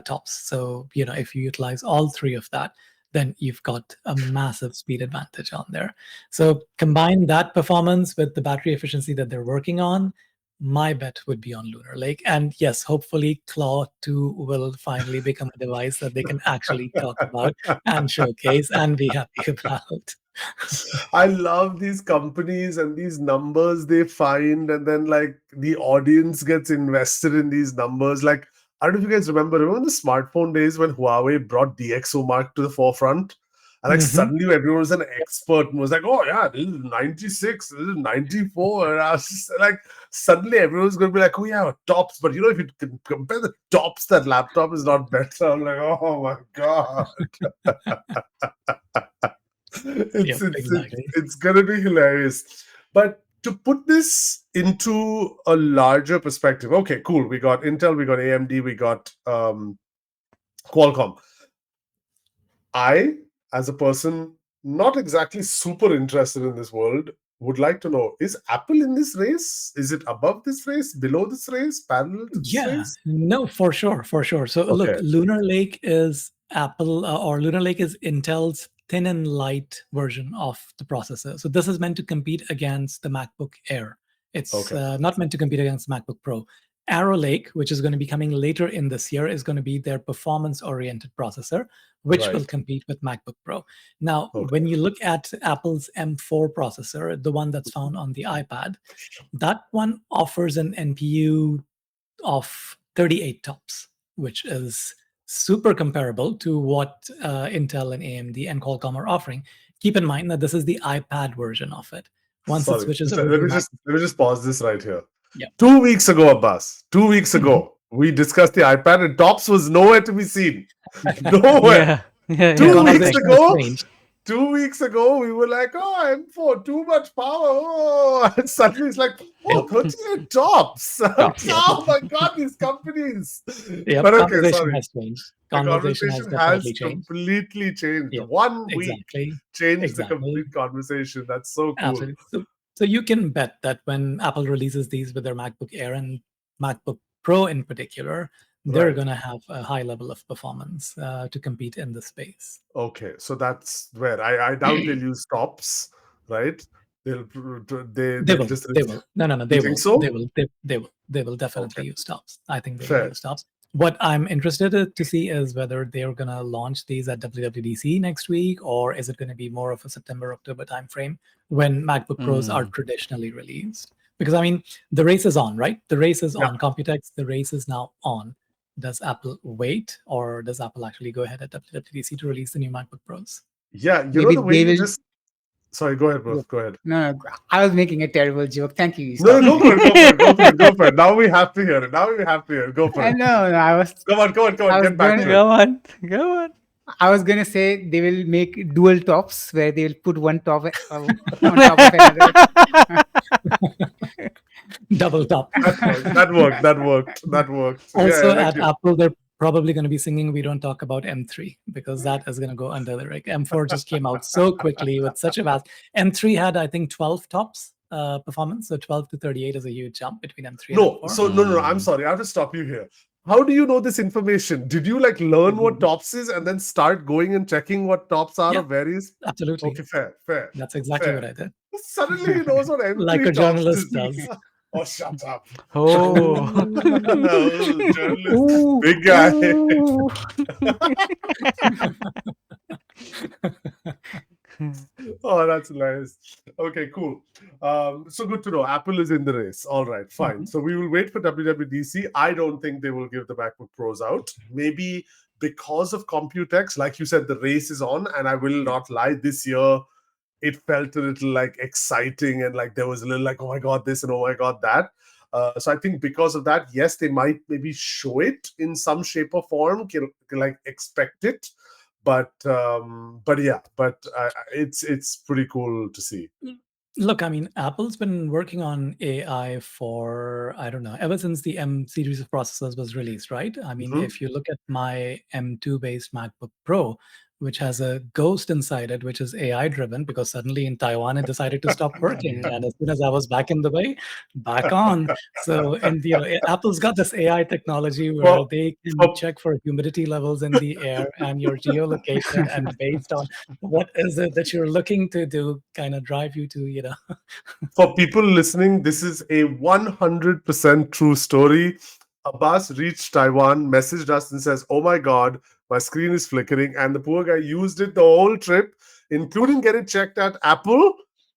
tops. So, if you utilize all three of that, then you've got a massive speed advantage on there. So combine that performance with the battery efficiency that they're working on. My bet would be on Lunar Lake. And yes, hopefully Claw 2 will finally become a device that they can actually talk about and showcase and be happy about. I love these companies and these numbers they find, and then like the audience gets invested in these numbers. Like, I don't know if you guys remember in the smartphone days when Huawei brought DxO Mark to the forefront, and like Mhm. suddenly everyone was an expert and was like, "Oh yeah, this is 96, this is 94," and I was just like, suddenly everyone's going to be like, "Oh yeah, tops." But if you can compare the tops, that laptop is not better. I'm like, "Oh my god." it's Yep, it's it's exactly. it's gonna be hilarious. But to put this into a larger perspective, okay, cool. We got Intel, we got AMD, we got Qualcomm. I, as a person not exactly super interested in this world, would like to know: is Apple in this race? Is it above this race, below this race, parallel to this Yeah, race? no, for sure, for sure. So look, Okay, Lunar Lake is Apple, or Lunar Lake is Intel's thin and light version of the processor. So this is meant to compete against the MacBook Air. It's okay, not meant to compete against MacBook Pro. Arrow Lake, which is going to be coming later in this year, is going to be their performance-oriented processor, which will right. compete with MacBook Pro. Now, Okay, when you look at Apple's M4 processor, the one that's found on the iPad, that one offers an NPU of 38 tops, which is super comparable to what Intel and AMD and Qualcomm are offering. Keep in mind that this is the iPad version of it. Once it sorry. switches over Let to me Mac, just pause this right here. yeah. 2 weeks ago, Abbas, 2 weeks Mhm. ago, we discussed the iPad and tops was nowhere to be seen. Nowhere. Yeah. Yeah. The Yeah. Two weeks conversation has ago, changed. 2 weeks ago, we were like, oh, M4, too much power. Oh, and suddenly it's like, oh, Yep. 38 tops. Tops. Yep. Oh my God, these companies. Yep. But okay, Conversation sorry. has changed. The Conversation has conversation has definitely changed. completely changed. Yep. 1 week Exactly. changed the Exactly. complete conversation. That's so cool. Absolutely. So you can bet that when Apple releases these with their MacBook Air and MacBook Pro in particular, they're Right. going to have a high level of performance to compete in the space. Okay, so that's where I doubt they'll use tops, right? They'll They they'll will. just They will. No. you They think will. They so? will. They will. They will Okay, definitely use stops. I think they will fair. use stops. What I'm interested to see is whether they're going to launch these at WWDC next week, or is it going to be more of a September, October timeframe when MacBook Pros are Mm. traditionally released? Because I mean, the race is on, right? The race is Yeah, on. Computex, the race is now on. Does Apple wait, or does Apple actually go ahead at WWDC to release the new MacBook Pros? yeah. Maybe The way they you will. just sorry, go ahead, bro. Yeah. Go ahead. No, I was making a terrible joke. Thank you. No, Stop. go for it, go for it, go for it, go for it. Now we have to hear it. Now we have to hear it. Go for I it. know. No, Come on, I was get back gonna, to it. Go on. Go on. I was gonna say they will make dual tops where they will put one top on top of another. Double top. That worked. That worked. That worked. That worked. Yeah, Also, like at you. Apple, they're probably going to be singing "We Don't Talk About M3" because that is going to go under the rug. M4 just came out so quickly with such a vast. M3 had, I think, 12 tops performance, so 12 to 38 is a huge jump between M3 and No, M4. so no. I'm Mm. sorry. I have to stop you here. How do you know this information? Did you like learn what tops is and then start going and checking what tops are Yeah, of various? absolutely. Okay, fair, fair, That's exactly what fair. I did. Suddenly he knows what Like M3 a tops journalist is. does. Oh, shut up. Oh. Oh, journalist, Ooh, big guy. ooh. Oh, that's nice. Okay, cool. So good to know. Apple is in the race. All right, fine. Mhm. So we will wait for WWDC. I don't think they will give the MacBook Pros out. Maybe because of Computex, like you said, the race is on. And I will not lie, this year, it felt a little like exciting, and like there was a little like, oh my god, this and oh my god, that. So I think because of that, yes, they might maybe show it in some shape or form, can like expect it, but yeah, but it's pretty cool to see. Look, I mean, Apple's been working on AI for, I don't know, ever since the M series of processors was released, right? I mean, Mhm. if you look at my M2 based MacBook Pro, which has a ghost inside it, which is AI driven, because suddenly in Taiwan it decided to stop working. And as soon as I was back in Dubai, back on. So, and Apple's got this AI technology where for, they can for check for humidity levels in the air and your geolocation, and based on what is it that you're looking to do, kind of drive you to, for people listening, this is a 100% true story. Abbas reached Taiwan, messaged us and says, "Oh my God, my screen is flickering." And the poor guy used it the whole trip, including get it checked at Apple,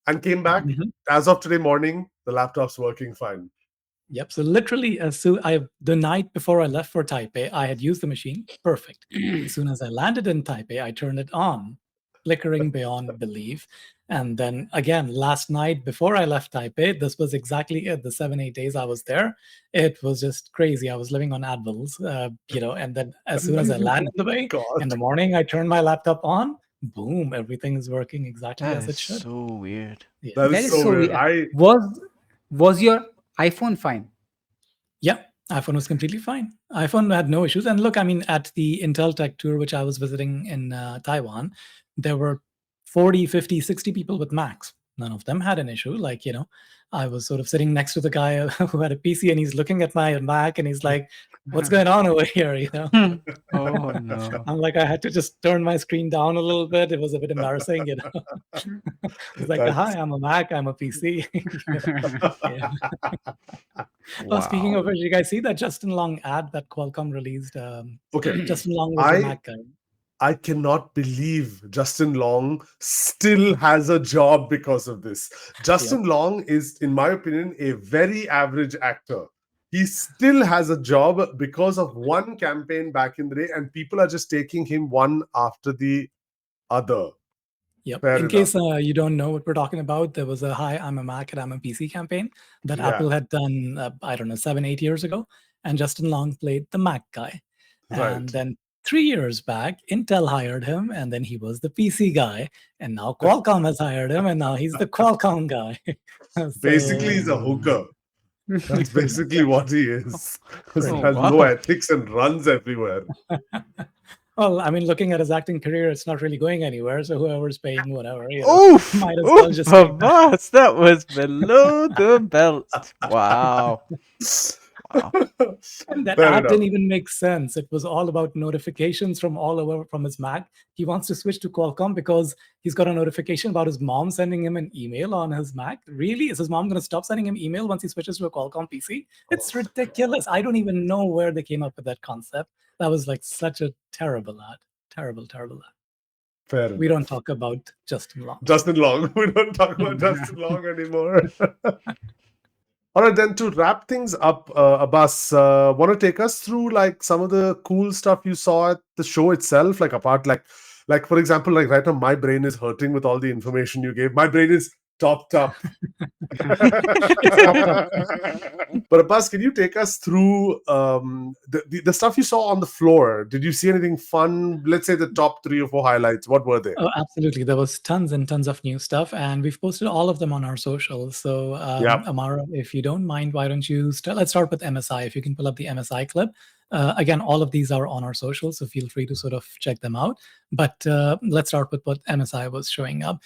and came back. Mhm. As of today morning, the laptop's working fine. Yep. So literally, the night before I left for Taipei, I had used the machine. Perfect. As soon as I landed in Taipei, I turned it on, flickering beyond belief. And then again, last night before I left Taipei, this was exactly it. The 7, 8 days I was there, it was just crazy. I was living on Advils, And then as soon as I landed in the bay in God, the morning, I turned my laptop on. Boom! Everything is working exactly That as is it should. so weird. Yeah. that That is is so so weird. weird. Was your iPhone fine? Yeah, iPhone was completely fine. iPhone had no issues. And look, I mean, at the Intel Tech Tour, which I was visiting in Taiwan, there were 40, 50, 60 people with Macs. None of them had an issue. Like, I was sort of sitting next to the guy who had a PC, and he's looking at my Mac and he's like, what's going on over here? Oh no. I'm like, I had to just turn my screen down a little bit. It was a bit embarrassing. He's like, hi, That's I'm a Mac, I'm a PC. Yeah. Oh, speaking Wow. of which, you guys see that Justin Long ad that Qualcomm released? okay. Justin Long was the I Mac guy. I cannot believe Justin Long still has a job because of this. Yep. Justin Long is, in my opinion, a very average actor. He still has a job because of one campaign back in the day, and people are just taking him one after the other. Yep. Fair In enough. case you don't know what we're talking about, there was a "Hi, I'm a Mac and I'm a PC" campaign that Yeah, Apple had done, I don't know, 7, 8 years ago, and Justin Long played the Mac guy. And right. then 3 years back, Intel hired him, and then he was the PC guy. And now Qualcomm has hired him, and now he's the Qualcomm guy. Basically, So he's a hooker. That's basically what he is. Has Oh pretty much. no wow. ethics and runs everywhere. Well, I mean, looking at his acting career, it's not really going anywhere. So whoever's paying whatever, Oof! might as well Oof, just take that. Abbas, that was below the belt. Wow. Wow. And that Fair ad enough. didn't even make sense. It was all about notifications from all over from his Mac. He wants to switch to Qualcomm because he's got a notification about his mom sending him an email on his Mac. Really? Is his mom going to stop sending him email once he switches to a Qualcomm PC? It's ridiculous. I don't even know where they came up with that concept. That was like such a terrible ad. Terrible, terrible ad. Fair We don't enough. talk about Justin Long. Justin Long. We don't talk about Justin Long anymore. All right, then to wrap things up, Abbas, want to take us through like some of the cool stuff you saw at the show itself, like apart, like for example, like right now my brain is hurting with all the information you gave. My brain is topped up. It's topped up. But Abbas, can you take us through the stuff you saw on the floor? Did you see anything fun? Let's say the top 3 or 4 highlights. What were they? Oh, absolutely. There was tons and tons of new stuff, and we've posted all of them on our socials. So, Yeah. Amara, if you don't mind, why don't you let's start with MSI. If you can pull up the MSI clip. Again, all of these are on our socials, so feel free to sort of check them out. But let's start with what MSI was showing up.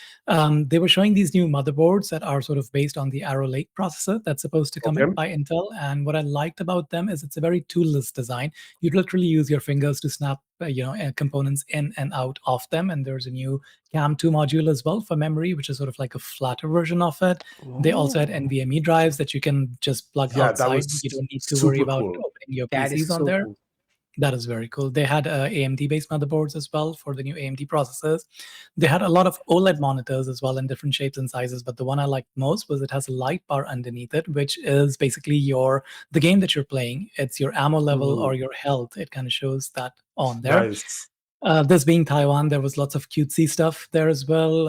They were showing these new motherboards that are sort of based on the Arrow Lake processor that's supposed to come Okay. in by Intel. And what I liked about them is it's a very toolless design. You literally use your fingers to snap components in and out of them. And there's a new CAM2 module as well for memory, which is sort of like a flatter version of it. They also had Ooh. NVMe drives that you can just plug Yeah, that outside. was You don't need to worry super about cool. opening your That is PCs on so there. cool. That is very cool. They had AMD-based motherboards as well for the new AMD processors. They had a lot of OLED monitors as well in different shapes and sizes. But the one I liked most was it has a light bar underneath it, which is basically the game that you're playing. It's your ammo level or your health. It kind of shows that on there. Nice. This being Taiwan, there was lots of cutesy stuff there as well.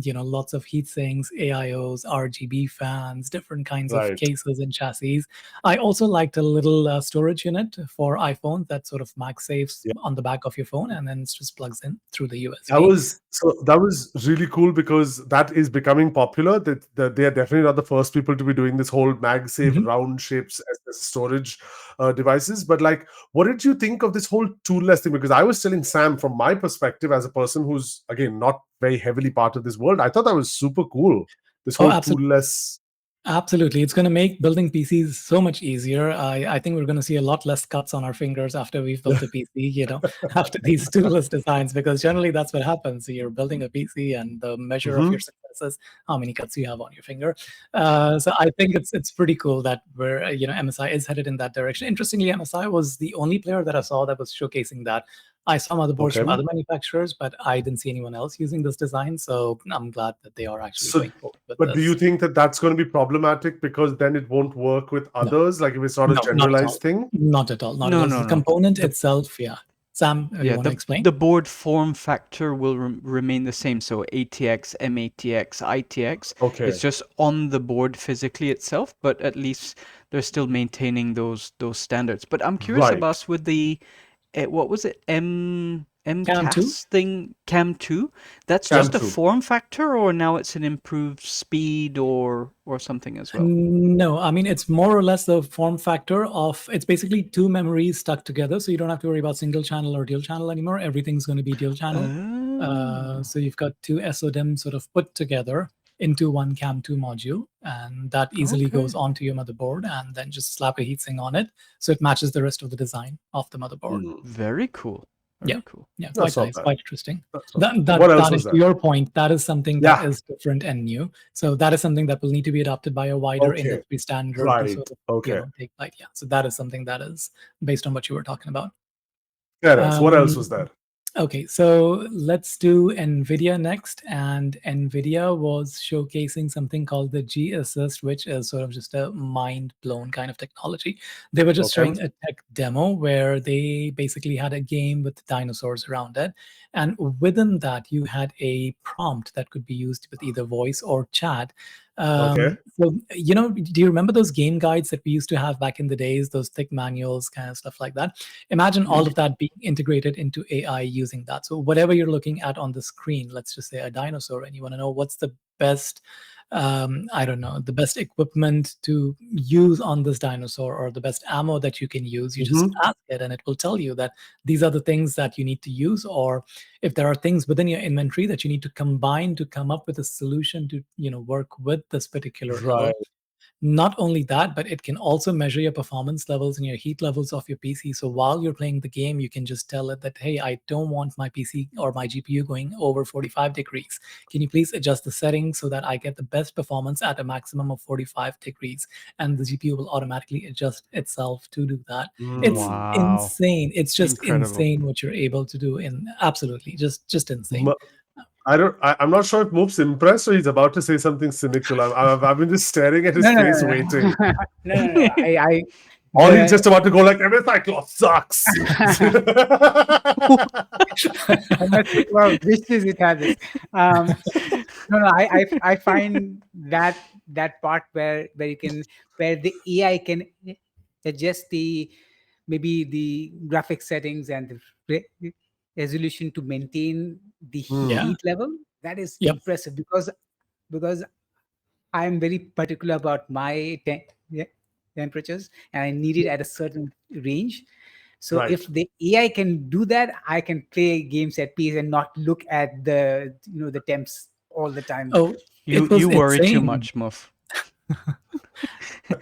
Lots of heat sinks, AIOs, RGB fans, different kinds of Right. cases and chassis. I also liked a little storage unit for iPhone that sort of MagSafes Yeah. on the back of your phone, and then it just plugs in through the That USB. was really cool because that is becoming popular. That they are definitely not the first people to be doing this whole MagSafe Mhm. round shapes as storage devices. But like, what did you think of this whole toolless thing? Because I was telling Sam, from my perspective as a person who's again not very heavily part of this world, I thought that was super cool. This Oh, whole absolutely. toolless. Absolutely. It's going to make building PCs so much easier. I think we're going to see a lot less cuts on our fingers after we've built a PC, after these toolless designs, because generally that's what happens. You're building a PC and the measure of your success is how many cuts you have on your finger. So I think it's pretty cool that MSI is headed in that direction. Interestingly, MSI was the only player that I saw that was showcasing that. I saw motherboards Okay. from other manufacturers, but I didn't see anyone else using this design. So I'm glad that they are actually So, going forward with but do you this. think that that's going to be problematic because then it won't work with No. others? Like if it's not a No, not at all. generalized thing? Not at all. Not No, at all. no, The no. component The- itself, yeah. Sam, you Yeah, want to explain? the board form factor will remain the same. So ATX, MATX, ITX. Okay. It's just on the board physically itself, but at least they're still maintaining those standards. But I'm curious, Right. Abbas, with the what was it? Cam 2? MCAS thing, Cam 2? That's Cam just a 2. form factor, or now it's an improved speed or something as well? No, I mean, it's more or less the form factor of, it's basically two memories stuck together. So you don't have to worry about single channel or dual channel anymore. Everything's going to be dual channel. Oh. So you've got two SODIMMs sort of put together into one CAM2 module, and that easily Okay. goes onto your motherboard, and then just slap a heatsink on it, so it matches the rest of the design of the motherboard. Very cool. Very cool. Yeah, That's quite not nice, bad. quite interesting. That's not bad. That What else that was is, to there? your point, that is something that Yeah. is different and new. So that is something that will need to be adopted by a wider Okay. industry standard to Right. sort of Okay. take flight. Yeah, so that is something that is based on what you were talking about. Yes. What else was there? Okay, so let's do Nvidia next. And Nvidia was showcasing something called the G Assist, which is sort of just a mind-blown kind of technology. They were just Okay. showing a tech demo where they basically had a game with dinosaurs around it. And within that, you had a prompt that could be used with either voice or chat. Okay. So, do you remember those game guides that we used to have back in the days, those thick manuals, kind of stuff like that? Imagine all of that being integrated into AI using that. So whatever you're looking at on the screen, let's just say a dinosaur, and you want to know what's the best, the best equipment to use on this dinosaur, or the best ammo that you can use, you just ask it and it will tell you that these are the things that you need to use, or if there are things within your inventory that you need to combine to come up with a solution to work with this particular level. Right. Not only that, but it can also measure your performance levels and your heat levels of your PC. So while you're playing the game, you can just tell it that, hey, I don't want my PC or my GPU going over 45 degrees. Can you please adjust the settings so that I get the best performance at a maximum of 45 degrees? And the GPU will automatically adjust itself to do that. It's Wow. insane. It's just Incredible. insane what you're able to do. Absolutely, just insane. I'm not sure if Moop's impressed or he's about to say something cynical. I've been just staring at his face, waiting. No. Or he's just about to go like, every Cyclops sucks. I'm not thinking about wishes it has this. I find that part where the AI can adjust maybe the graphic settings and the resolution to maintain the heat level. That is impressive because I'm very particular about my temperatures, and I need it at a certain range. So Right. if the AI can do that, I can play games at peace and not look at the temps all the time. Oh, you worry too much, Muff.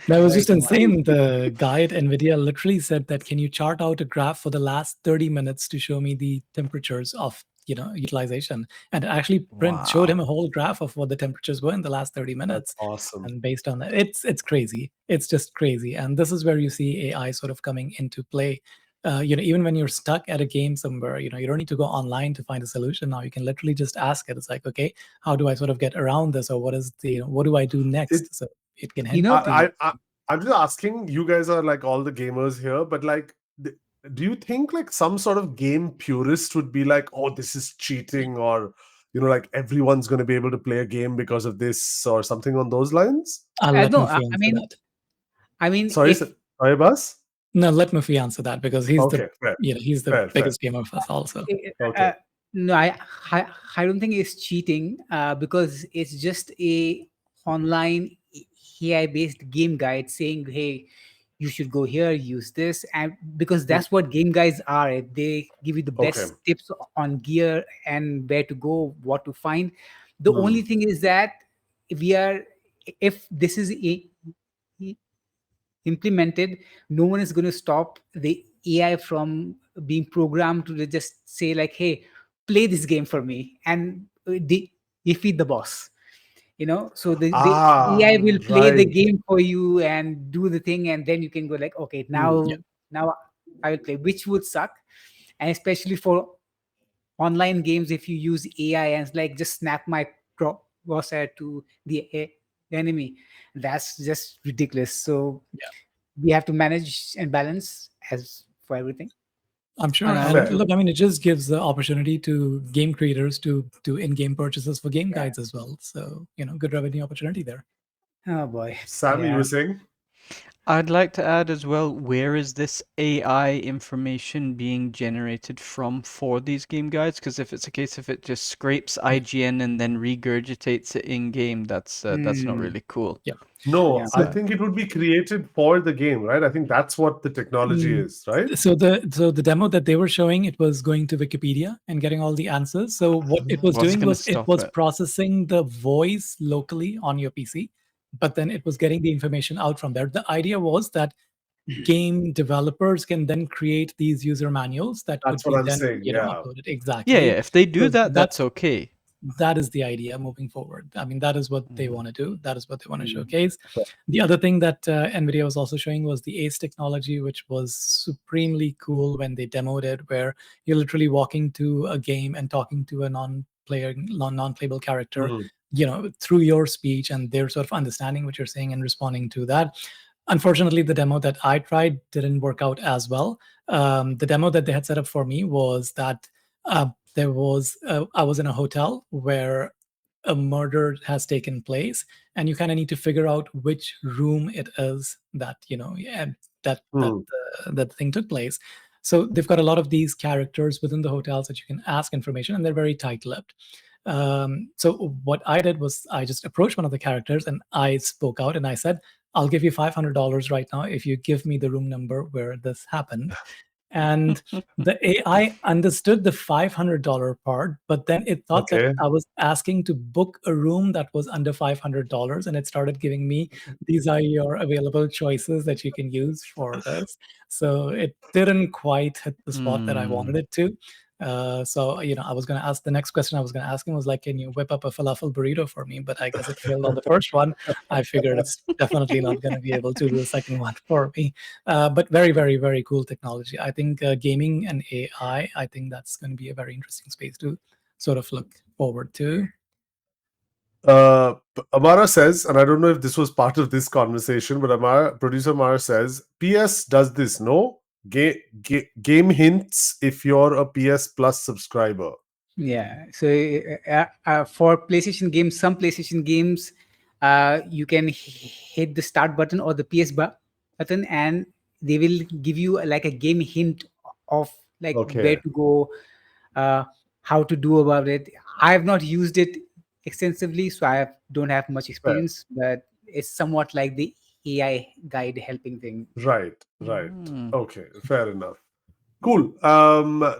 That was just insane. The guy at Nvidia literally said that, can you chart out a graph for the last 30 minutes to show me the temperatures of utilization? And it actually showed him a whole graph of what the temperatures were in the last 30 minutes. That's awesome. And based on that, it's crazy. It's just crazy. And this is where you see AI sort of coming into play. Even when you're stuck at a game somewhere, you don't need to go online to find a solution. Now you can literally just ask it. It's like, okay, how do I sort of get around this, or what do I do next? So it can help. I'm just asking. You guys are like all the gamers here, but like, do you think like some sort of game purist would be like, oh, this is cheating, or like everyone's going to be able to play a game because of this, or something on those lines? I'll let No, Mufi answer that. I mean, Sorry, if sorry, Bas. No, let Mufi answer that because he's the Okay, fair, he's the fair. biggest gamer of us also. Okay. no, I don't think it's cheating because it's just a online AI based game guide saying, hey, you should go here, use this, and because Hmm. that's what game guides are. They give you the Okay. best tips on gear and where to go, what to find. The Hmm. only thing is that we are if this is implemented, no one is going to stop the AI from being programmed to just say like, "Hey, play this game for me," and defeat the boss. So the Ah, AI will play the right. game for you and do the thing, and then you can go like, "Okay, Hmm. now I will play," which would suck, and especially for online games if you use AI and it's like just snap my crosshair to the enemy. That's just ridiculous. So Yeah, we have to manage and balance as for everything. I'm sure. And And Fair. look, I mean, it just gives the opportunity to game creators to do in-game purchases for game yeah. guides as well. So, good revenue opportunity there. Oh boy. Sam, you Yeah. were saying? I'd like to add as well, where is this AI information being generated from for these game guides? Because if it's a case of it just scrapes IGN and then regurgitates it in game, that's not Hmm. really cool. Yeah. No, Yeah. I So, think it would be created for the game, right? I think that's what the technology mm, is, right? so the demo that they were showing, it was going to Wikipedia and getting all the answers. So what it was What's doing gonna was it stop was it? processing the voice locally on your PC, but then it was getting the information out from there. The idea was that game developers can then create these user manuals that could That's what be I'm then, saying. Yeah. uploaded. Yeah, yeah. Exactly. If they do So that, that's okay. that is the idea moving forward. I mean, that is what they Mhm. want to do. That is what they want to Hmm. showcase. The other thing that Nvidia was also showing was the ACE technology, which was supremely cool when they demoed it, where you're literally walking to a game and talking to a non-playable character, Mhm. through your speech, and they're sort of understanding what you're saying and responding to that. Unfortunately, the demo that I tried didn't work out as well. The demo that they had set up for me was that I was in a hotel where a murder has taken place, and you kind of need to figure out which room it is that yeah, Hmm. that thing took place. So they've got a lot of these characters within the hotels that you can ask information, and they're very tight-lipped. So what I did was I just approached one of the characters and I spoke out and I said, "I'll give you $500 right now if you give me the room number where this happened." And the AI understood the $500 part, but then it thought that Okay. I was asking to book a room that was under $500, and it started giving me, "These are your available choices that you can use for this." So it didn't quite hit the spot that I wanted Hmm. it to. So I was going to ask the next question I was going to ask him was like, "Can you whip up a falafel burrito for me?" But I guess it failed on the first one. I figured it's definitely not going to be able to do the second one for me. But very, very, very cool technology. I think gaming and AI, I think that's going to be a very interesting space to sort of look forward to. Amara says, and I don't know if this was part of this conversation, but producer Amara says, PS does this, no? Game hints if you're a PS Plus subscriber. Yeah. So for PlayStation games, some PlayStation games, you can hit the start button or the PS button, and they will give you like a game hint of like where Okay, to go, uh, how to do about it. I have not used it extensively, so don't have much fair. experience, but it's somewhat like the AI guide helping thing. Right, right. Mm. Okay, fair enough. Cool.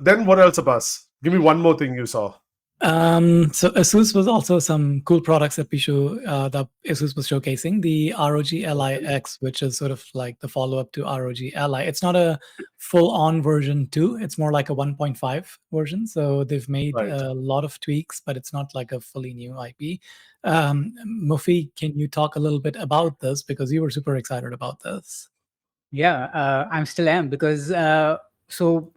Then what else, Abbas? Give me one more thing you saw. So Asus was also some cool products that that Asus was showcasing. The ROG Okay. Ally-X, which is sort of like the follow-up to ROG Ally. It's not a full-on version 2. It's more like a 1.5 version. So they've made Right. a lot of tweaks, but it's not like a fully new IP. Mufi, can you talk a little bit about this because you were super excited about this? Yeah, I'm still am because so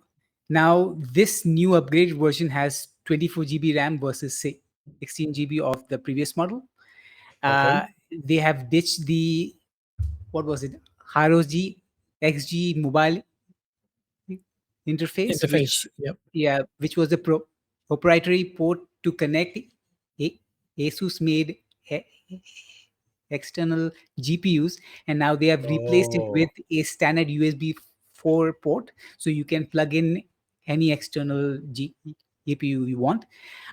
now this new upgraded version has 24 GB RAM versus 16 GB of the previous model. Okay. Uh, they have ditched the what was it, ROG XG mobile interface, Interface. Yep. which was the proprietary port to connect a- Asus made e- external GPUs, and now they have replaced it with Oh, a standard USB 4 port, so you can plug in any external GPU you want.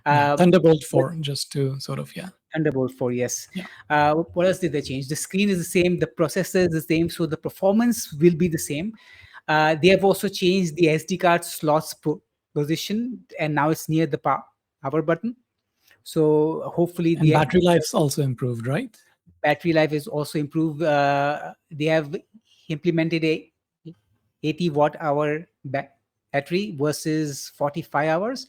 Yeah. Uh, Thunderbolt but 4, just to sort of, yeah. Thunderbolt 4, yes. Yeah. What else did they change? The screen is the same, the processor is the same, so the performance will be the same. They have also changed the SD card slots position, and now it's near the power button. So hopefully, And the battery life's also improved, right? battery life is also improved. They have implemented a 80 watt hour battery versus 45 hours.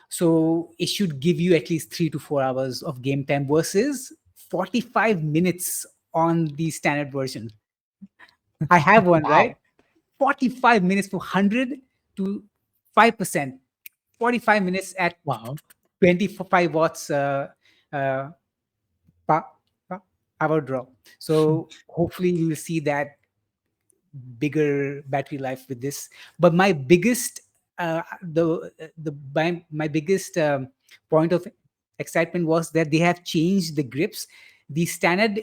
So it should give you at least 3 to 4 hours of game time versus 45 minutes on the standard version. I have one, right? Wow. 45 minutes for 100 to 5%. 45 minutes at Wow. 25 watts uh, pa- power draw. So hopefully you will see that bigger battery life with this. But my biggest my biggest point of excitement was that they have changed the grips. The standard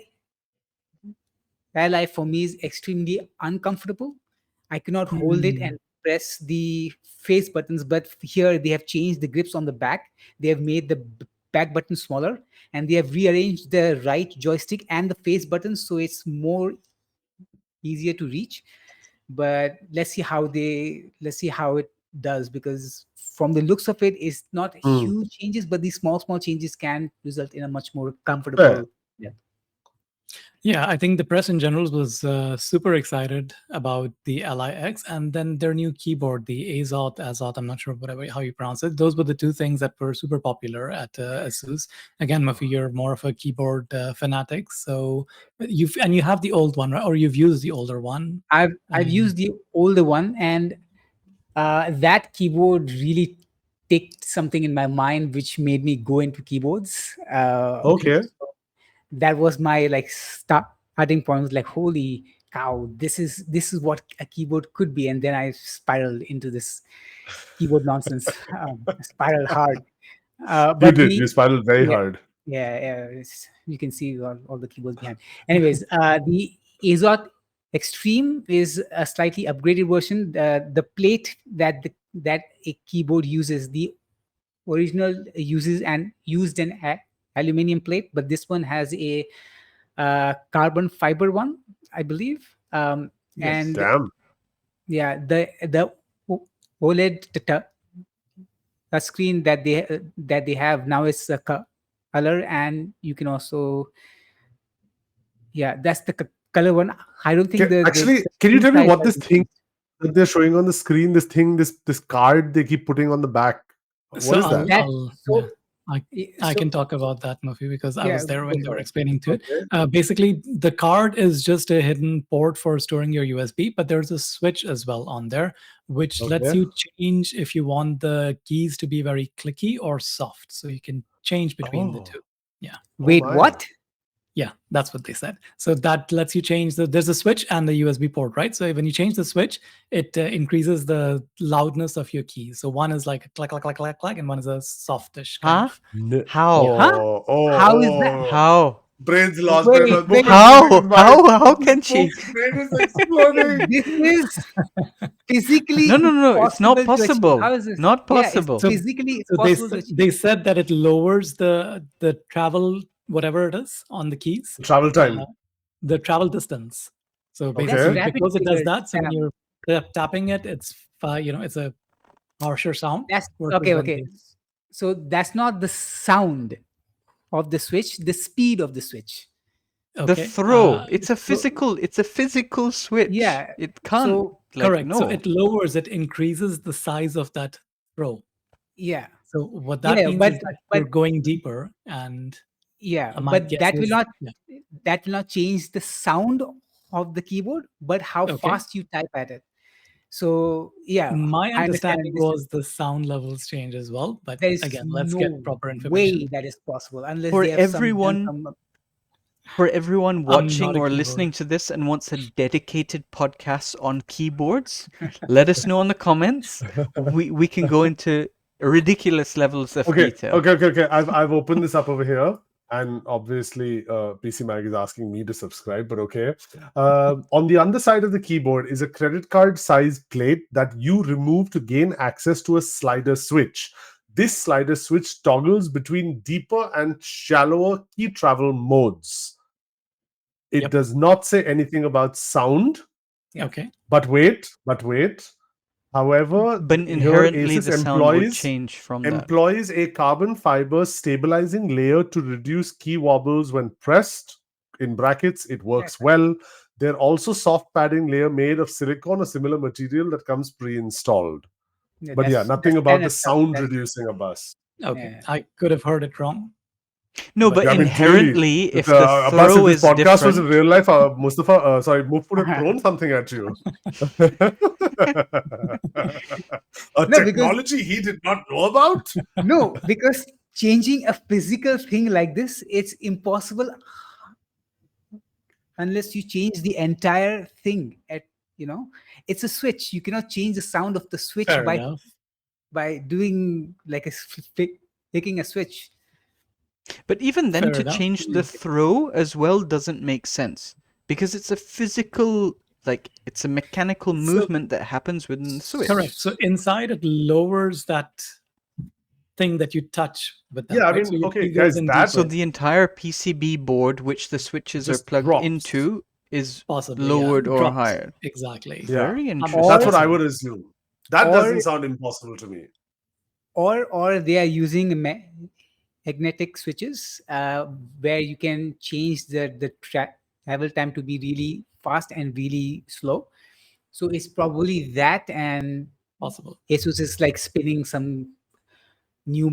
air life for me is extremely uncomfortable. I cannot hold it Hmm. and press the face buttons, but here they have changed the grips on the back. They have made the back button smaller, and they have rearranged the right joystick and the face buttons so it's more easier to reach. But let's see how it does, because from the looks of it, it's not hmm. huge changes, but these small changes can result in a much more Fair. comfortable. Yeah. Yeah, I think the press in general was super excited about the LIX and then their new keyboard, the Azot, I'm not sure whatever how you pronounce it. Those were the two things that were super popular at ASUS. Again, Muffy, you're more of a keyboard fanatic, so you have the old one, right? Or you've used the older one. I've Um, used the older one, and that keyboard really ticked something in my mind, which made me go into keyboards. Okay. That was my like starting point. Was like, holy cow, this is what a keyboard could be, and then I spiraled into this keyboard nonsense. Spiral hard. You But did. You the spiraled very Yeah, hard. you can see all the keyboards behind. Anyways, the Azot Extreme is a slightly upgraded version. The plate that a keyboard uses, the original uses and used an aluminum plate, but this one has a carbon fiber one, I believe. yes. And Damn. yeah, the OLED screen that they have now is a color, and you can also, yeah, that's the color one. I don't think Actually, the can you screen tell me size what has this been thing changed. that they're showing on the screen? This thing, this card they keep putting on the back. What So is that? That Yeah, so I I so can talk about that movie because I yeah, was there go when they for were it. explaining to it. Okay. Basically, the card is just a hidden port for storing your USB, but there's a switch as well on there, which lets Okay. you change if you want the keys to be very clicky or soft. So you can change between the Oh. two. Yeah. Oh Wait, my. what? Yeah, that's what they said. So that lets you change there's a switch and the USB port, right? So when you change the switch, it increases the loudness of your keys. So one is like a clack, clack, clack, clack, clack, and one is a softish kind Huh? of. How? Yeah. Huh? Oh, How is that? oh, oh. How? Brain's lost. Brain Wait, lost. wait. Moving his How? mind. How His can she? brain is exploding. This is physically No, no, no, no. It's not impossible to achieve. How possible. is this? Not Yeah, it's possible. So physically so possible to achieve. they said that it lowers the travel whatever it is on the keys, Travel uh, time. the travel distance. So That's Okay. basically, rapid because it does trigger, that, so when Sam. you're tapping it, it's it's a harsher sound That's versus okay. when Okay. So that's not the sound of the switch, the speed of the switch. The okay. throw. So It's a physical switch. yeah. It can't So like Correct. So no. it lowers, it increases the size of that throw. yeah. So what that Yeah, means is that you're going deeper, and yeah, my but guess is, yeah, that will not change the sound of the keyboard, but how okay. fast you type at it. So yeah, My I understand understanding this is was the sound levels change as well, but there is again, let's get no proper information. way that is possible unless For they have done everyone some For everyone I'm watching not a or keyboard. listening to this and wants a dedicated podcast on keyboards, let us know in the comments. We can go into ridiculous levels of detail. Okay. I've opened this up over here, and obviously, PC Mag is asking me to subscribe. But okay, on the underside of the keyboard is a credit card size plate that you remove to gain access to a slider switch. This slider switch toggles between deeper and shallower key travel modes. It Yep. does not say anything about sound. Okay. But wait. However, But here inherently, Asus the sound would change from that. employs a carbon fiber stabilizing layer to reduce key wobbles when pressed. In brackets, it works well. There are also soft padding layer made of silicone or similar material that comes pre-installed. But yeah, nothing about the sound reducing Abbas. Okay. Yeah. I could have heard it wrong. No, but Yeah, I mean, clearly, inherently, if if, the Abbas, if throw this is podcast was in different, real life, Mustafa, Muf would have thrown something at you. A No, because technology he did not know about? no, because changing a physical thing like this, it's impossible unless you change the entire thing. It's a switch. You cannot change the sound of the switch Fair enough. by doing like flicking a switch. but even then, Fair to enough. change the throw as well doesn't make sense because it's a physical, like it's a mechanical So- movement that happens within the switch. Correct. So inside it lowers that thing that you touch with that. Yeah, I right? mean, So your okay, key goes guys, in that- So deeper, the entire PCB board, which the switches are Just plugged drops. into, is possibly lowered yeah, or drops. higher. Exactly. Yeah. Very Um, interesting. That's what I possible. would assume. That Or- doesn't sound impossible to me. Or they are using magnetic switches where you can change the travel time to be really fast and really slow. So it's probably that, and Possible. Asus is like spinning some new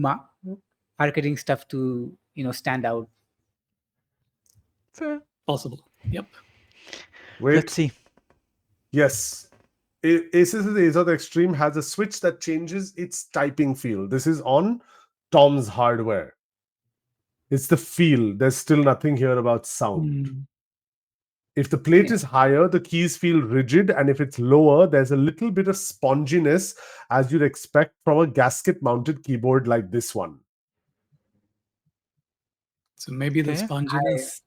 marketing stuff to stand out. Fair. Possible. Yep. Wait, Let's see. yes. Asus's ASOS Extreme has a switch that changes its typing feel. This is on Tom's hardware. It's the feel. There's still nothing here about sound. Hmm. If the plate Yeah. is higher, the keys feel rigid, and if it's lower, there's a little bit of sponginess as you'd expect from a gasket-mounted keyboard like this one. So maybe the Okay. sponginess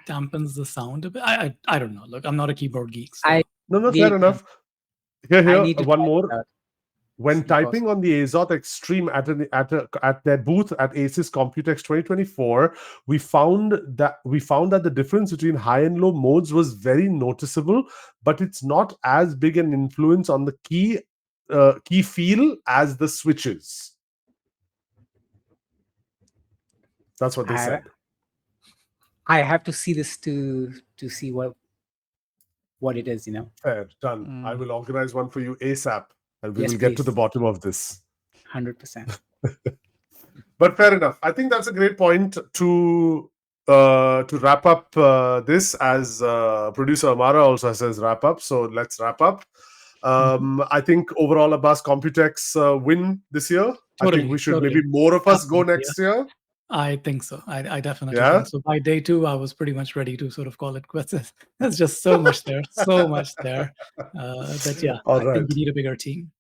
dampens the sound a bit. I don't know. Look, I'm not a keyboard geek. So. I No, need- fair enough. I Here, need to one try it more. out. When It's typing on the ASOS Extreme at their booth at Asus Computex 2024, we found that the difference between high and low modes was very noticeable, but it's not as big an influence on the key feel as the switches. That's what they I- said. I have to see this to see what it is. Fair, done. I will organize one for you ASAP, and we Yes, will get to please. the bottom of this. 100%. But fair enough. I think that's a great point to wrap up this, as producer Amara also says wrap up. So let's wrap up. I think overall, Abbas, Computex win this year. I think we should maybe more of us go Absolutely, next year. I think so. I definitely Yeah? think so. By day 2, I was pretty much ready to sort of call it quits. There's just so much there, that yeah, All I right. think we need a bigger team.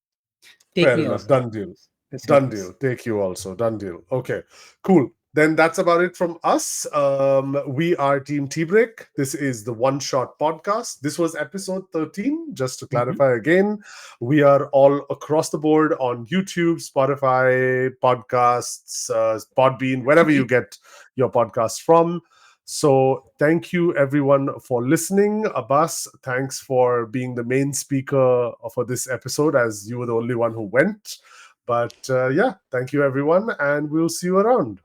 Take Fair me enough. also. Done deal. Let's do Done this. deal. Take you also. Done deal. Okay, cool. Then that's about it from us. We are Team Tbreak. This is the OneShot podcast. This was episode 13. Just to clarify again, we are all across the board on YouTube, Spotify, podcasts, Podbean, wherever you get your podcasts from. So thank you everyone for listening. Abbas, thanks for being the main speaker for this episode, as you were the only one who went. But yeah, thank you everyone, and we'll see you around.